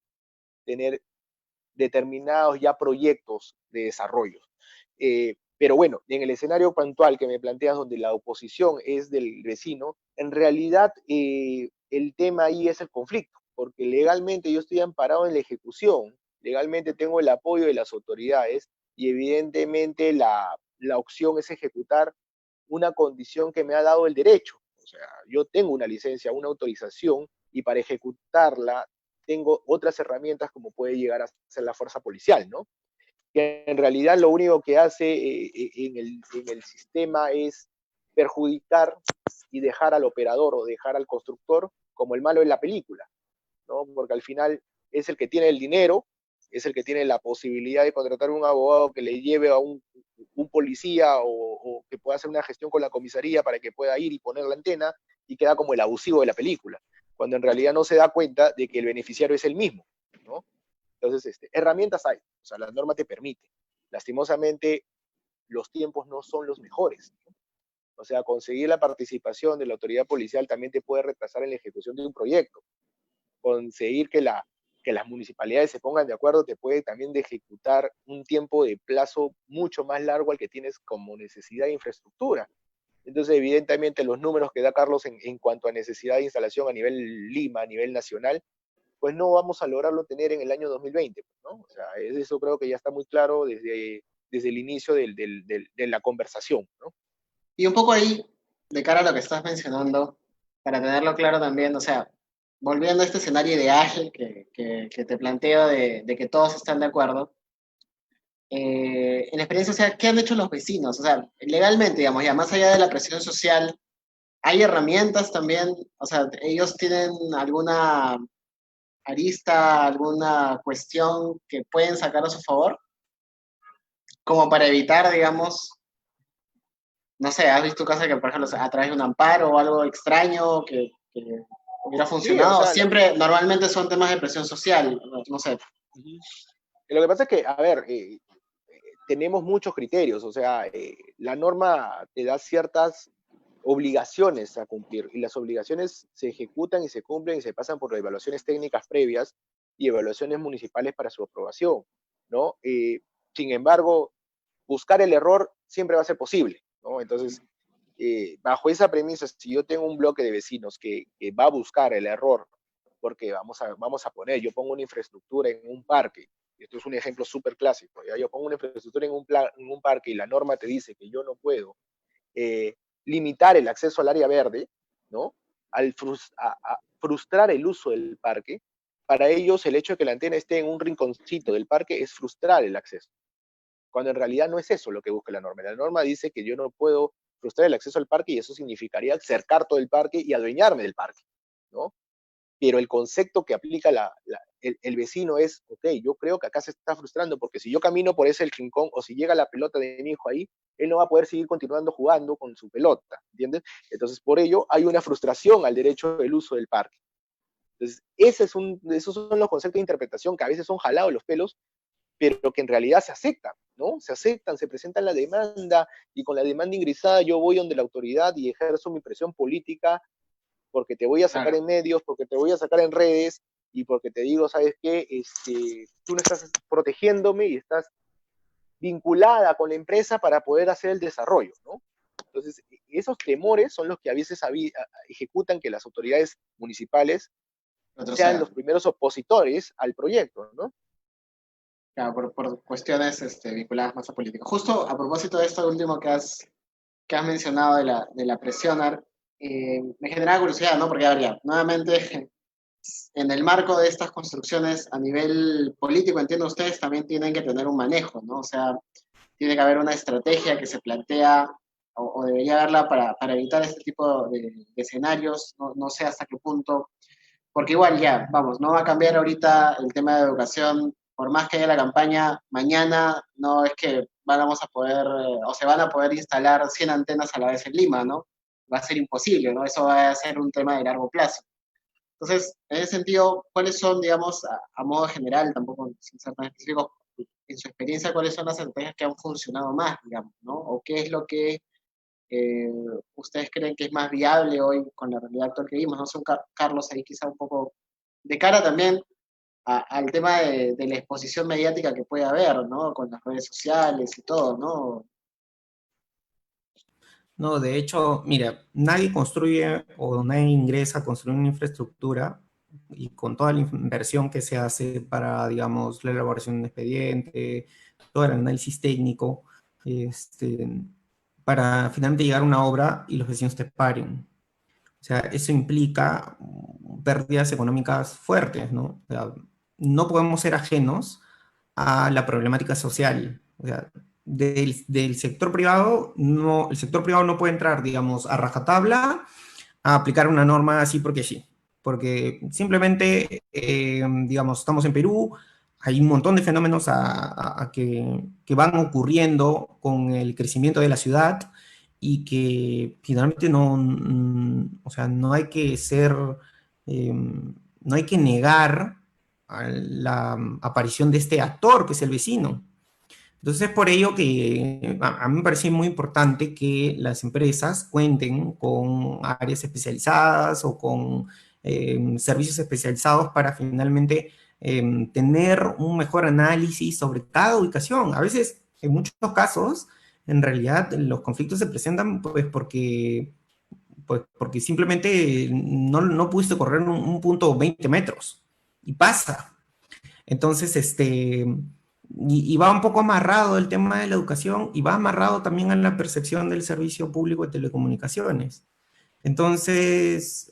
tener determinados ya proyectos de desarrollo. Pero bueno, en el escenario puntual que me planteas, donde la oposición es del vecino, en realidad el tema ahí es el conflicto, porque legalmente yo estoy amparado en la ejecución, legalmente tengo el apoyo de las autoridades y evidentemente la opción es ejecutar una condición que me ha dado el derecho. O sea, yo tengo una licencia, una autorización y para ejecutarla tengo otras herramientas como puede llegar a ser la fuerza policial, ¿no? Que en realidad lo único que hace en el sistema es perjudicar y dejar al operador o dejar al constructor como el malo en la película, ¿no? Porque al final es el que tiene el dinero, es el que tiene la posibilidad de contratar un abogado que le lleve a un policía o que pueda hacer una gestión con la comisaría para que pueda ir y poner la antena y queda como el abusivo de la película, cuando en realidad no se da cuenta de que el beneficiario es el mismo, ¿no? Entonces, herramientas hay, o sea, la norma te permite. Lastimosamente, los tiempos no son los mejores, ¿no? O sea, conseguir la participación de la autoridad policial también te puede retrasar en la ejecución de un proyecto. Conseguir que que las municipalidades se pongan de acuerdo te puede también de ejecutar un tiempo de plazo mucho más largo al que tienes como necesidad de infraestructura. Entonces, evidentemente, los números que da Carlos en cuanto a necesidad de instalación a nivel Lima, a nivel nacional, pues no vamos a lograrlo tener en el año 2020, ¿no? O sea, eso creo que ya está muy claro desde el inicio de la conversación, ¿no? Y un poco ahí, de cara a lo que estás mencionando, para tenerlo claro también, o sea, volviendo a este escenario ideal que te planteo de que todos están de acuerdo, en la experiencia, o sea, ¿qué han hecho los vecinos? O sea, legalmente, digamos, ya más allá de la presión social, ¿hay herramientas también? O sea, ¿ellos tienen alguna arista, alguna cuestión que pueden sacar a su favor? Como para evitar, digamos, no sé, ¿has visto casos que, por ejemplo, a través de un amparo o algo extraño que hubiera Sí, o funcionado? sea, Siempre, normalmente son temas de presión social, no sé. lo que pasa es que, a ver, tenemos muchos criterios, o sea, la norma te da ciertas obligaciones a cumplir y las obligaciones se ejecutan y se cumplen y se pasan por evaluaciones técnicas previas y evaluaciones municipales para su aprobación, ¿no? Sin embargo, buscar el error siempre va a ser posible, ¿no? Entonces, bajo esa premisa, si yo tengo un bloque de vecinos que va a buscar el error, porque vamos a poner, yo pongo una infraestructura en un parque, esto es un ejemplo súper clásico, ¿ya? Yo pongo una infraestructura en un parque y la norma te dice que yo no puedo eh, limitar el acceso al área verde, ¿no? A frustrar el uso del parque, para ellos el hecho de que la antena esté en un rinconcito del parque es frustrar el acceso, cuando en realidad no es eso lo que busca la norma. La norma dice que yo no puedo frustrar el acceso al parque y eso significaría cercar todo el parque y adueñarme del parque, ¿no? Pero el concepto que aplica el vecino es, ok, yo creo que acá se está frustrando porque si yo camino por ese rincón o si llega la pelota de mi hijo ahí, él no va a poder seguir continuando jugando con su pelota, ¿entiendes? Entonces, por ello, hay una frustración al derecho del uso del parque. Entonces, esos son los conceptos de interpretación que a veces son jalados los pelos, pero que en realidad se aceptan, ¿no? Se aceptan, se presentan la demanda y con la demanda ingresada yo voy donde la autoridad y ejerzo mi presión política porque te voy a sacar Claro. en medios, porque te voy a sacar en redes y porque te digo, ¿sabes qué? Tú no estás protegiéndome y estás vinculada con la empresa para poder hacer el desarrollo, ¿no? Entonces, esos temores son los que a veces ejecutan que las autoridades municipales sean Retrocedan. los primeros opositores al proyecto, ¿no? Claro, por cuestiones vinculadas más a política. Justo a propósito de esto último que has mencionado de la presión, me generaba curiosidad, ¿no? Porque, a ver, ya, nuevamente, en el marco de estas construcciones a nivel político, entiendo ustedes, también tienen que tener un manejo, ¿no? O sea, tiene que haber una estrategia que se plantea o debería haberla para evitar este tipo de escenarios, no, no sé hasta qué punto, porque igual ya, vamos, no va a cambiar ahorita el tema de educación, por más que haya la campaña, mañana no es que vamos a poder, o se van a poder instalar 100 antenas a la vez en Lima, ¿no? Va a ser imposible, ¿no? Eso va a ser un tema de largo plazo. Entonces, en ese sentido, ¿cuáles son, digamos, a modo general, tampoco sin ser tan específico, en su experiencia, cuáles son las estrategias que han funcionado más, digamos, ¿no? O qué es lo que eh, ustedes creen que es más viable hoy con la realidad actual que vimos? No sé, Carlos, ahí quizá un poco de cara también al tema de la exposición mediática que puede haber, ¿no? Con las redes sociales y todo, ¿no? No, de hecho, mira, nadie construye o nadie ingresa a construir una infraestructura y con toda la inversión que se hace para, digamos, la elaboración de un expediente, todo el análisis técnico, este, para finalmente llegar a una obra y los vecinos te paren. O sea, eso implica pérdidas económicas fuertes, ¿no? O sea, no podemos ser ajenos a la problemática social. O sea, del sector privado, no, el sector privado no puede entrar, digamos, a rajatabla a aplicar una norma así porque sí. Porque simplemente, digamos, estamos en Perú, hay un montón de fenómenos que van ocurriendo con el crecimiento de la ciudad y que finalmente no, o sea, no hay que ser, no hay que negar a la aparición de este actor que es el vecino. Entonces es por ello que a mí me parece muy importante que las empresas cuenten con áreas especializadas o con servicios especializados para finalmente tener un mejor análisis sobre cada ubicación. A veces, en muchos casos, en realidad los conflictos se presentan pues porque simplemente no pudiste correr un punto 20 metros. Y pasa. Entonces, y va un poco amarrado el tema de la educación y va amarrado también a la percepción del servicio público de telecomunicaciones. Entonces,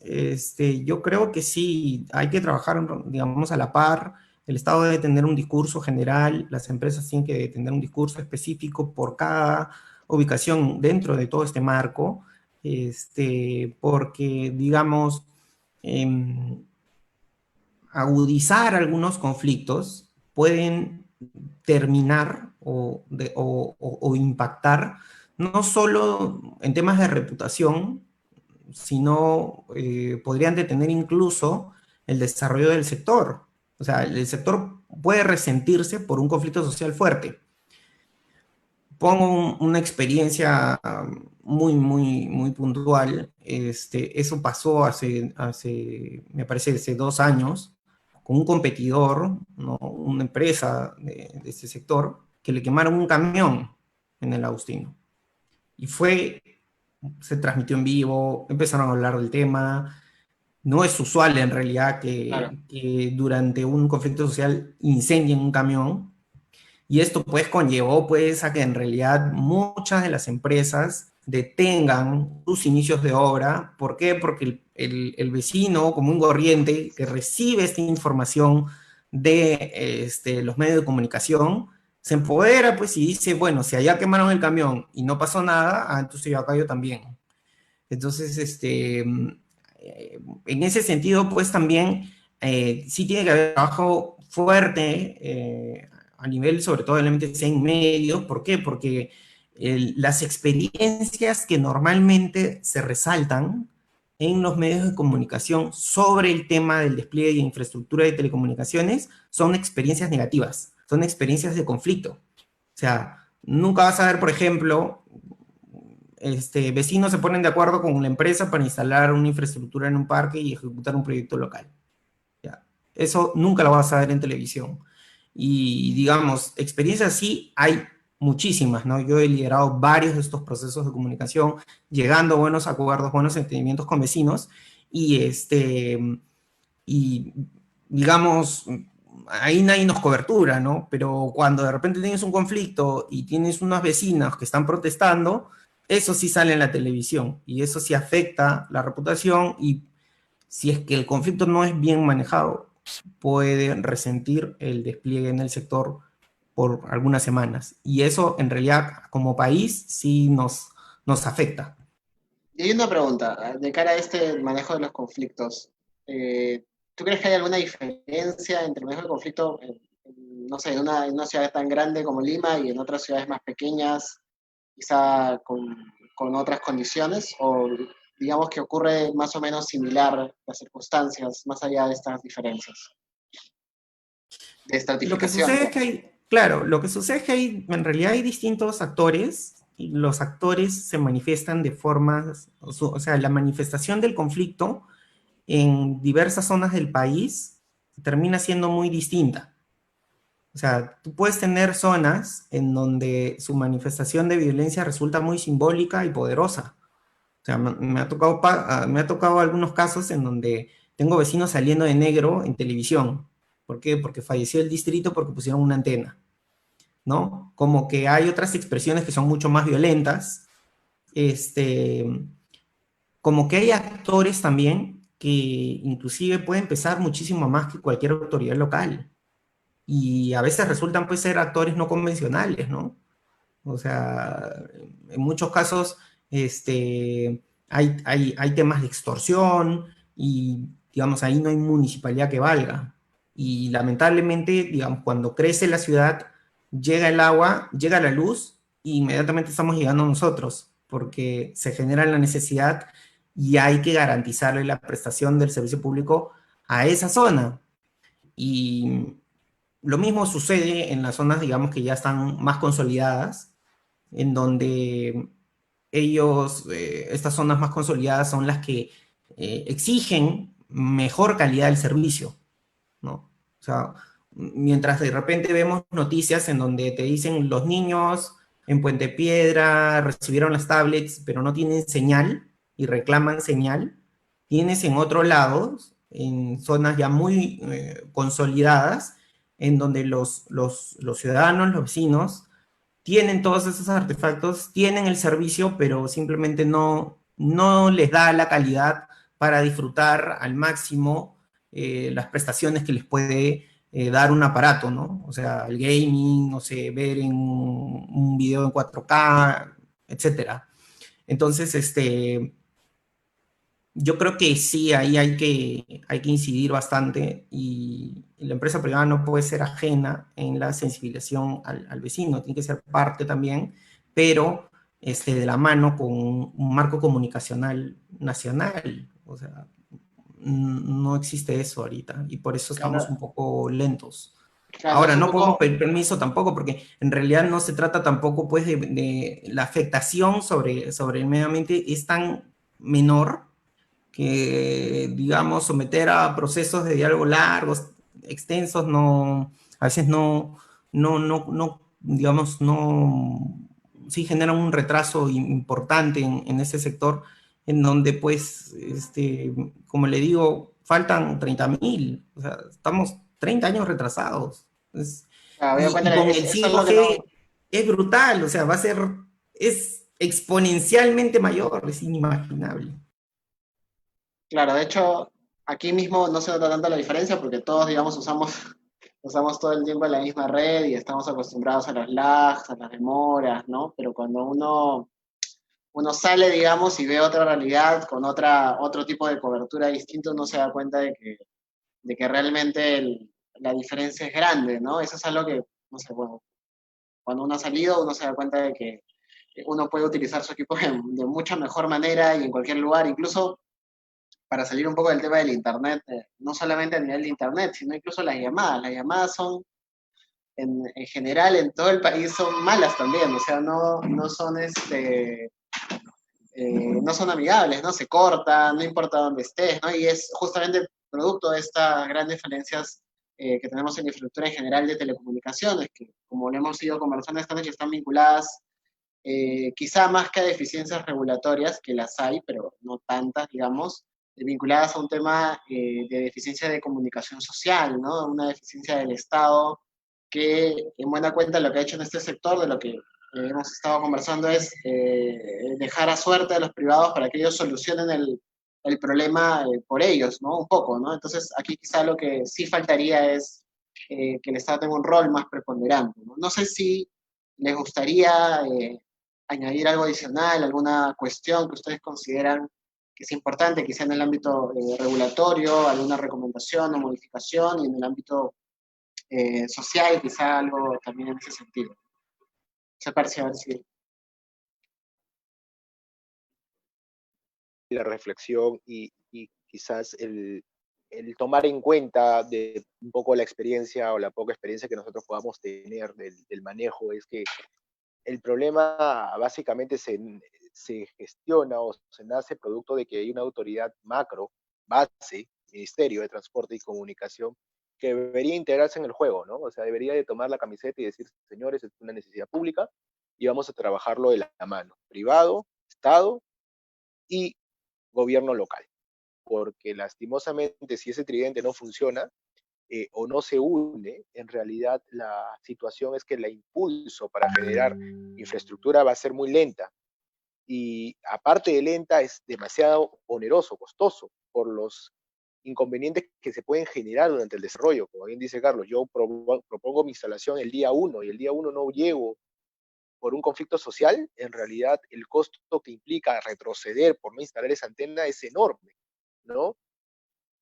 yo creo que sí, hay que trabajar, digamos, a la par. El Estado debe tener un discurso general, las empresas tienen que tener un discurso específico por cada ubicación dentro de todo este marco, porque, digamos, em, agudizar algunos conflictos pueden terminar o impactar no solo en temas de reputación, sino podrían detener incluso el desarrollo del sector. O sea, el sector puede resentirse por un conflicto social fuerte. Pongo una experiencia muy puntual. Eso pasó me parece, hace 2 años, con un competidor, ¿no? Una empresa de este sector, que le quemaron un camión en el Agustino. Y se transmitió en vivo, empezaron a hablar del tema. No es usual en realidad Claro. que durante un conflicto social incendien un camión, y esto pues conllevó pues a que en realidad muchas de las empresas detengan sus inicios de obra. ¿Por qué? Porque el vecino común corriente que recibe esta información de los medios de comunicación se empodera pues y dice, bueno, si allá quemaron el camión y no pasó nada, entonces yo acá yo también. Entonces, en ese sentido, pues también sí tiene que haber trabajo fuerte a nivel, sobre todo, del MTC en medios. ¿Por qué? Porque las experiencias que normalmente se resaltan en los medios de comunicación sobre el tema del despliegue de infraestructura de telecomunicaciones son experiencias negativas, son experiencias de conflicto. O sea, nunca vas a ver, por ejemplo, vecinos se ponen de acuerdo con la empresa para instalar una infraestructura en un parque y ejecutar un proyecto local. ¿Ya? Eso nunca lo vas a ver en televisión. Y digamos, experiencias así hay muchísimas, ¿no? Yo he liderado varios de estos procesos de comunicación, llegando a buenos acuerdos, buenos entendimientos con vecinos, y y digamos, ahí nadie nos cobertura, ¿no? Pero cuando de repente tienes un conflicto y tienes unas vecinas que están protestando, eso sí sale en la televisión y eso sí afecta la reputación, y si es que el conflicto no es bien manejado, puede resentir el despliegue en el sector por algunas semanas. Y eso en realidad como país sí nos afecta. Y hay una pregunta, de cara a este manejo de los conflictos. eh, ¿Tú crees que hay alguna diferencia entre el manejo de conflicto, no sé, en una ciudad tan grande como Lima y en otras ciudades más pequeñas, quizá con otras condiciones? ¿O digamos que ocurre más o menos similar las circunstancias, más allá de estas diferencias de Lo que estratificación? sucede es que claro, lo que sucede es que en realidad hay distintos actores y los actores se manifiestan de formas, o sea, la manifestación del conflicto en diversas zonas del país termina siendo muy distinta. O sea, tú puedes tener zonas en donde su manifestación de violencia resulta muy simbólica y poderosa. O sea, me ha tocado algunos casos en donde tengo vecinos saliendo de negro en televisión. ¿Por qué? Porque falleció el distrito porque pusieron una antena, ¿no? Como que hay otras expresiones que son mucho más violentas. Este, Como que hay actores también que inclusive pueden pesar muchísimo más que cualquier autoridad local. Y a veces resultan pues ser actores no convencionales, ¿no? O sea, en muchos casos hay temas de extorsión y, digamos, ahí no hay municipalidad que valga. Y lamentablemente, digamos, cuando crece la ciudad, llega el agua, llega la luz, e inmediatamente estamos llegando nosotros, porque se genera la necesidad y hay que garantizarle la prestación del servicio público a esa zona. Y lo mismo sucede en las zonas, digamos, que ya están más consolidadas, en donde estas zonas más consolidadas son las que exigen mejor calidad del servicio, ¿no? O sea, mientras de repente vemos noticias en donde te dicen los niños en Puente Piedra recibieron las tablets, pero no tienen señal y reclaman señal, tienes en otros lados, en zonas ya muy consolidadas, en donde los ciudadanos, los vecinos, tienen todos esos artefactos, tienen el servicio, pero simplemente no les da la calidad para disfrutar al máximo las prestaciones que les puede dar un aparato, ¿no? O sea, el gaming, no sé, ver en un video en 4K, etcétera. Entonces, yo creo que sí, ahí hay que incidir bastante y la empresa privada no puede ser ajena en la sensibilización al vecino, tiene que ser parte también, pero de la mano con un marco comunicacional nacional. O sea, no existe eso ahorita y por eso estamos un Claro, poco lentos. claro, es Ahora, un no podemos poco, pedir permiso tampoco, porque en realidad no se trata tampoco, pues, de la afectación sobre el medio ambiente es tan menor que, digamos, someter a procesos de diálogo largos, extensos, no, a veces digamos, sí generan un retraso importante en ese sector, en donde, pues, como le digo, faltan 30.000, o sea, estamos 30 años retrasados. claro, voy a Y contar, con el eso es lo que no, 5G es brutal, o sea, es exponencialmente mayor, es inimaginable. claro, de hecho, aquí mismo no se nota tanto la diferencia porque todos, digamos, usamos todo el tiempo la misma red y estamos acostumbrados a los lags, a las demoras, ¿no? Pero cuando uno sale, digamos, y ve otra realidad con otro tipo de cobertura distinto, uno se da cuenta de que realmente la diferencia es grande, ¿no? Eso es algo que, no sé, bueno, cuando uno ha salido, uno se da cuenta de que uno puede utilizar su equipo de mucha mejor manera y en cualquier lugar, incluso para salir un poco del tema del Internet, no solamente a nivel de Internet, sino incluso las llamadas. Las llamadas son, en general, en todo el país son malas también, o sea, no son no son amigables, ¿no? Se cortan, no importa dónde estés, ¿no? Y es justamente producto de estas grandes falencias que tenemos en la infraestructura en general de telecomunicaciones, que como lo hemos ido conversando esta noche, están vinculadas quizá más que a deficiencias regulatorias, que las hay, pero no tantas, digamos, vinculadas a un tema de deficiencia de comunicación social, ¿no? Una deficiencia del Estado que, en buena cuenta, lo que ha hecho en este sector, de lo que hemos estado conversando, es dejar a suerte a los privados para que ellos solucionen el problema por ellos, ¿no? Un poco, ¿no? Entonces, aquí quizá lo que sí faltaría es que el Estado tenga un rol más preponderante, ¿no? No sé si les gustaría añadir algo adicional, alguna cuestión que ustedes consideran que es importante, quizá en el ámbito regulatorio, alguna recomendación o modificación, y en el ámbito social, quizá algo también en ese sentido. Se parece a ver si... La reflexión y quizás el tomar en cuenta de un poco la experiencia o la poca experiencia que nosotros podamos tener del manejo es que el problema básicamente se gestiona o se nace producto de que hay una autoridad macro, base, Ministerio de Transporte y Comunicación, que debería integrarse en el juego, ¿no? O sea, debería de tomar la camiseta y decir, señores, es una necesidad pública y vamos a trabajarlo de la mano, privado, Estado y gobierno local. Porque lastimosamente, si ese tridente no funciona, o no se une, en realidad la situación es que el impulso para generar infraestructura va a ser muy lenta. Y aparte de lenta, es demasiado oneroso, costoso, por los inconvenientes que se pueden generar durante el desarrollo. Como bien dice Carlos, yo propongo mi instalación el día 1 y el día 1 no llego por un conflicto social, en realidad el costo que implica retroceder por no instalar esa antena es enorme, ¿no?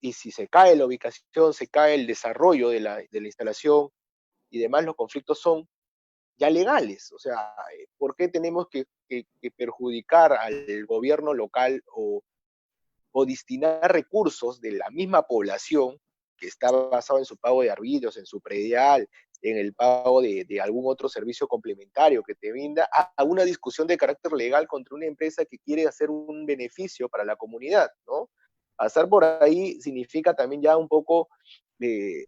Y si se cae la ubicación, se cae el desarrollo de la instalación y demás, los conflictos son ya legales. O sea, ¿por qué tenemos que perjudicar al gobierno local o destinar recursos de la misma población que está basado en su pago de arbitrios, en su predial, en el pago de algún otro servicio complementario que te brinda, a una discusión de carácter legal contra una empresa que quiere hacer un beneficio para la comunidad, ¿no? Pasar por ahí significa también ya un poco de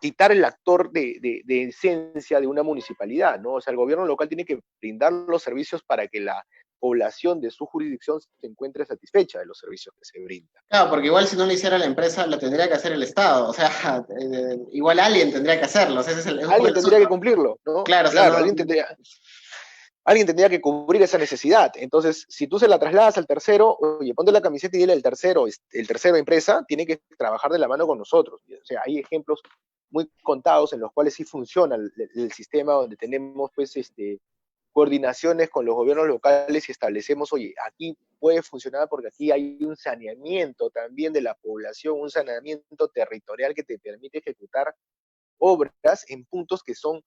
quitar el actor de esencia de una municipalidad, ¿no? O sea, el gobierno local tiene que brindar los servicios para que la población de su jurisdicción se encuentre satisfecha de los servicios que se brindan. Claro, porque igual si no lo hiciera la empresa, lo tendría que hacer el Estado. O sea, igual alguien tendría que hacerlo. O sea, ese es es un poco Alguien el tendría que asunto. cumplirlo, ¿no? Claro, o sea, Claro, no, alguien tendría que cubrir esa necesidad. Entonces, si tú se la trasladas al tercero, oye, ponte la camiseta y dile al tercero, el tercero empresa tiene que trabajar de la mano con nosotros. O sea, hay ejemplos muy contados en los cuales sí funciona el sistema, donde tenemos pues coordinaciones con los gobiernos locales y establecemos, oye, aquí puede funcionar porque aquí hay un saneamiento también de la población, un saneamiento territorial que te permite ejecutar obras en puntos que son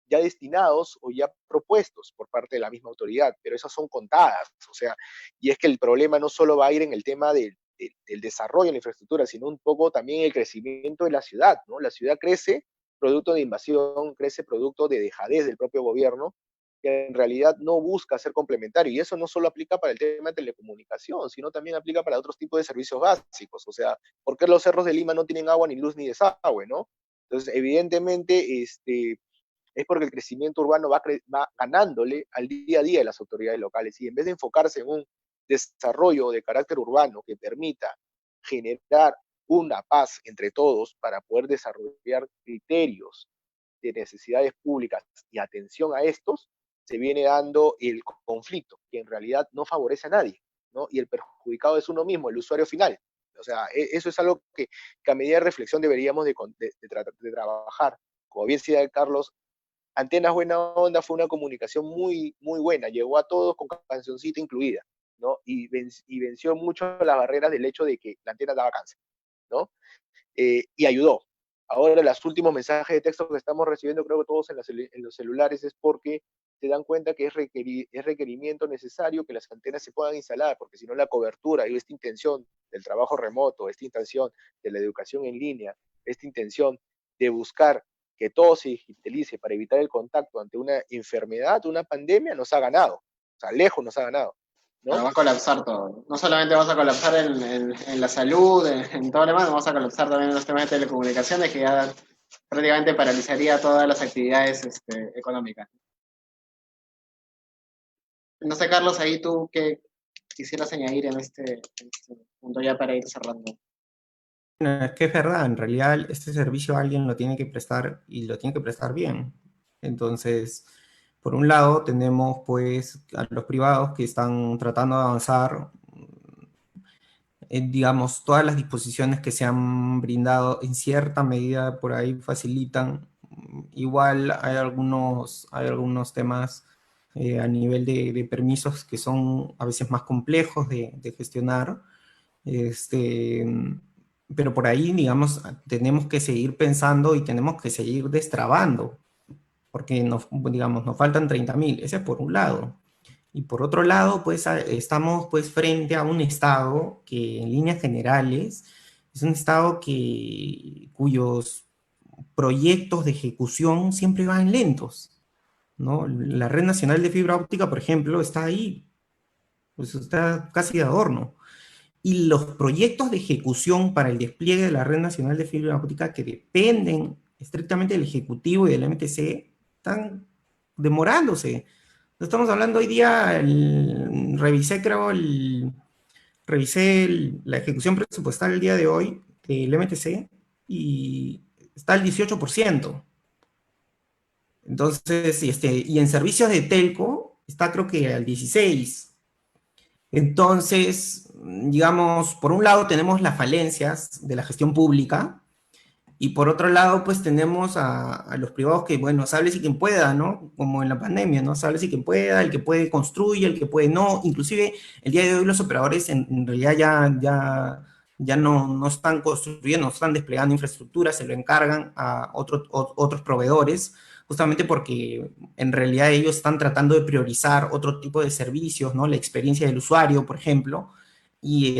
ya destinados o ya propuestos por parte de la misma autoridad, pero esas son contadas, o sea, y es que el problema no solo va a ir en el tema del desarrollo de la infraestructura, sino un poco también el crecimiento de la ciudad, ¿no? La ciudad crece producto de invasión, crece producto de dejadez del propio gobierno, que en realidad no busca ser complementario, y eso no solo aplica para el tema de telecomunicación, sino también aplica para otros tipos de servicios básicos, o sea, ¿por qué los cerros de Lima no tienen agua, ni luz, ni desagüe, ¿no? Entonces, evidentemente, es porque el crecimiento urbano va ganándole al día a día de las autoridades locales, y en vez de enfocarse en un desarrollo de carácter urbano que permita generar una paz entre todos para poder desarrollar criterios de necesidades públicas y atención a estos, se viene dando el conflicto, que en realidad no favorece a nadie, ¿no? Y el perjudicado es uno mismo, el usuario final. O sea, eso es algo que a medida de reflexión deberíamos de trabajar. Como bien decía Carlos, Antenas Buena Onda fue una comunicación muy, muy buena, llegó a todos con cancioncita incluida, ¿no? Y venció mucho las barreras del hecho de que la antena daba cáncer, ¿no? Y ayudó. Ahora, los últimos mensajes de texto que estamos recibiendo, creo que todos en los celulares, es porque se dan cuenta que es requerimiento necesario que las antenas se puedan instalar, porque si no la cobertura y esta intención del trabajo remoto, esta intención de la educación en línea, esta intención de buscar que todo se digitalice para evitar el contacto ante una enfermedad, una pandemia, nos ha ganado. O sea, lejos nos ha ganado, Pero ¿no? va a colapsar todo. No solamente vamos a colapsar en la salud, en todo lo demás, vamos a colapsar también en los temas de telecomunicaciones, que ya prácticamente paralizaría todas las actividades económicas. No sé, Carlos, ahí tú qué quisieras añadir en este punto ya para ir cerrando. Bueno, es que es verdad, en realidad este servicio alguien lo tiene que prestar y lo tiene que prestar bien. Entonces, por un lado tenemos pues a los privados que están tratando de avanzar, digamos, todas las disposiciones que se han brindado en cierta medida por ahí facilitan. Igual hay algunos temas a nivel de permisos que son a veces más complejos de gestionar. Este, pero por ahí, digamos, tenemos que seguir pensando y tenemos que seguir destrabando, porque digamos, nos faltan 30.000, ese es por un lado. Y por otro lado, pues estamos pues frente a un Estado que en líneas generales es un Estado cuyos proyectos de ejecución siempre van lentos, ¿no? La Red Nacional de Fibra Óptica, por ejemplo, está ahí, pues está casi de adorno. Y los proyectos de ejecución para el despliegue de la Red Nacional de Fibra Óptica, que dependen estrictamente del Ejecutivo y del MTC, están demorándose. Estamos hablando hoy día, revisé la ejecución presupuestal el día de hoy del MTC y está al 18%. Entonces, y en servicios de telco está creo que al 16%. Entonces, digamos, por un lado tenemos las falencias de la gestión pública y por otro lado, pues tenemos a los privados que, bueno, sálvese quien pueda, ¿no? Como en la pandemia, ¿no? Sálvese quien pueda, el que puede construye, el que puede no. Inclusive, el día de hoy los operadores en realidad ya no están construyendo, no están desplegando infraestructura, se lo encargan a otros proveedores, justamente porque en realidad ellos están tratando de priorizar otro tipo de servicios, ¿no? La experiencia del usuario, por ejemplo, y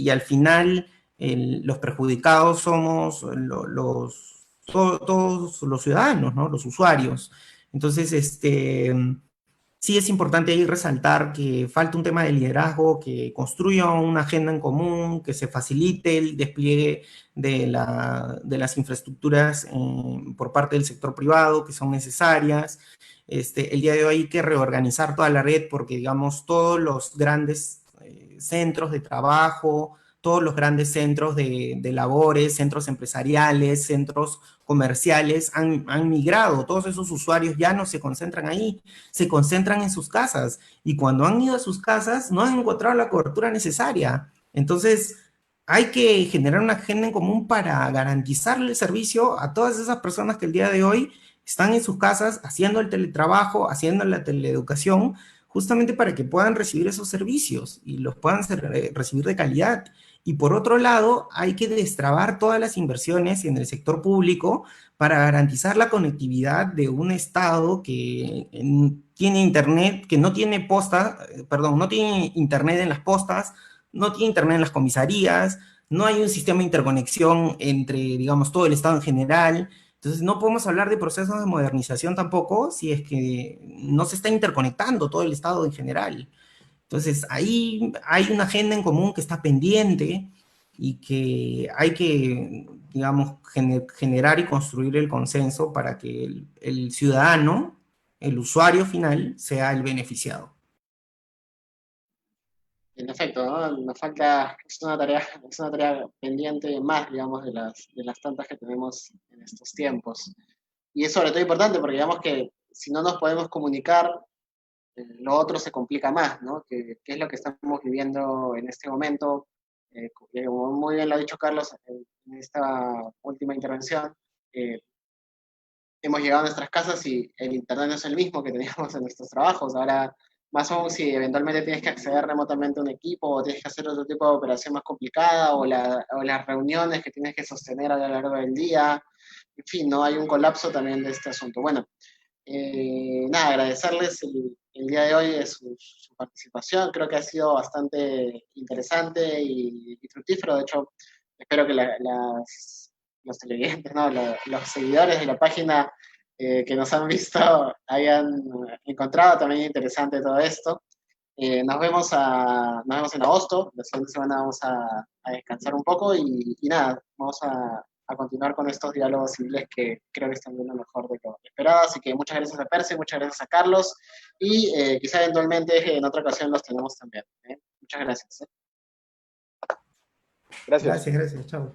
al final los perjudicados somos todos los ciudadanos, ¿no? Los usuarios. Entonces, Sí es importante ahí resaltar que falta un tema de liderazgo, que construya una agenda en común, que se facilite el despliegue de las infraestructuras por parte del sector privado que son necesarias. El día de hoy hay que reorganizar toda la red porque, digamos, todos los grandes centros de trabajo, todos los grandes centros de labores, centros empresariales, centros comerciales han migrado. Todos esos usuarios ya no se concentran ahí, se concentran en sus casas y cuando han ido a sus casas no han encontrado la cobertura necesaria. Entonces, hay que generar una agenda en común para garantizarle el servicio a todas esas personas que el día de hoy están en sus casas haciendo el teletrabajo, haciendo la teleeducación, justamente para que puedan recibir esos servicios y los puedan recibir de calidad. Y por otro lado, hay que destrabar todas las inversiones en el sector público para garantizar la conectividad de un estado que tiene internet, que no tiene perdón, no tiene internet en las postas, no tiene internet en las comisarías, no hay un sistema de interconexión entre, digamos, todo el estado en general. Entonces no podemos hablar de procesos de modernización tampoco si es que no se está interconectando todo el estado en general. Entonces, ahí hay una agenda en común que está pendiente y que hay que, digamos, generar y construir el consenso para que el ciudadano, el usuario final, sea el beneficiado. En efecto, ¿no? Nos falta, es una tarea pendiente más, digamos, de las tantas que tenemos en estos tiempos. Y es sobre todo importante porque digamos que si no nos podemos comunicar, lo otro se complica más, ¿no? Que es lo que estamos viviendo en este momento. Como muy bien lo ha dicho Carlos en esta última intervención, eh, hemos llegado a nuestras casas y el internet no es el mismo que teníamos en nuestros trabajos. Ahora, más aún si eventualmente tienes que acceder remotamente a un equipo o tienes que hacer otro tipo de operación más complicada o las reuniones que tienes que sostener a lo largo del día. En fin, no hay un colapso también de este asunto. Bueno, nada, agradecerles el día de hoy de su participación. Creo que ha sido bastante interesante y fructífero. De hecho, espero que los televidentes, ¿no? Los seguidores de la página que nos han visto hayan encontrado también interesante todo esto. Nos vemos en agosto. La siguiente semana vamos a descansar un poco y nada, vamos a continuar con estos diálogos civiles que creo que están viendo mejor de lo esperado. Así que muchas gracias a Percy, muchas gracias a Carlos y quizá eventualmente en otra ocasión los tenemos también. Muchas gracias. Gracias. Gracias, chao.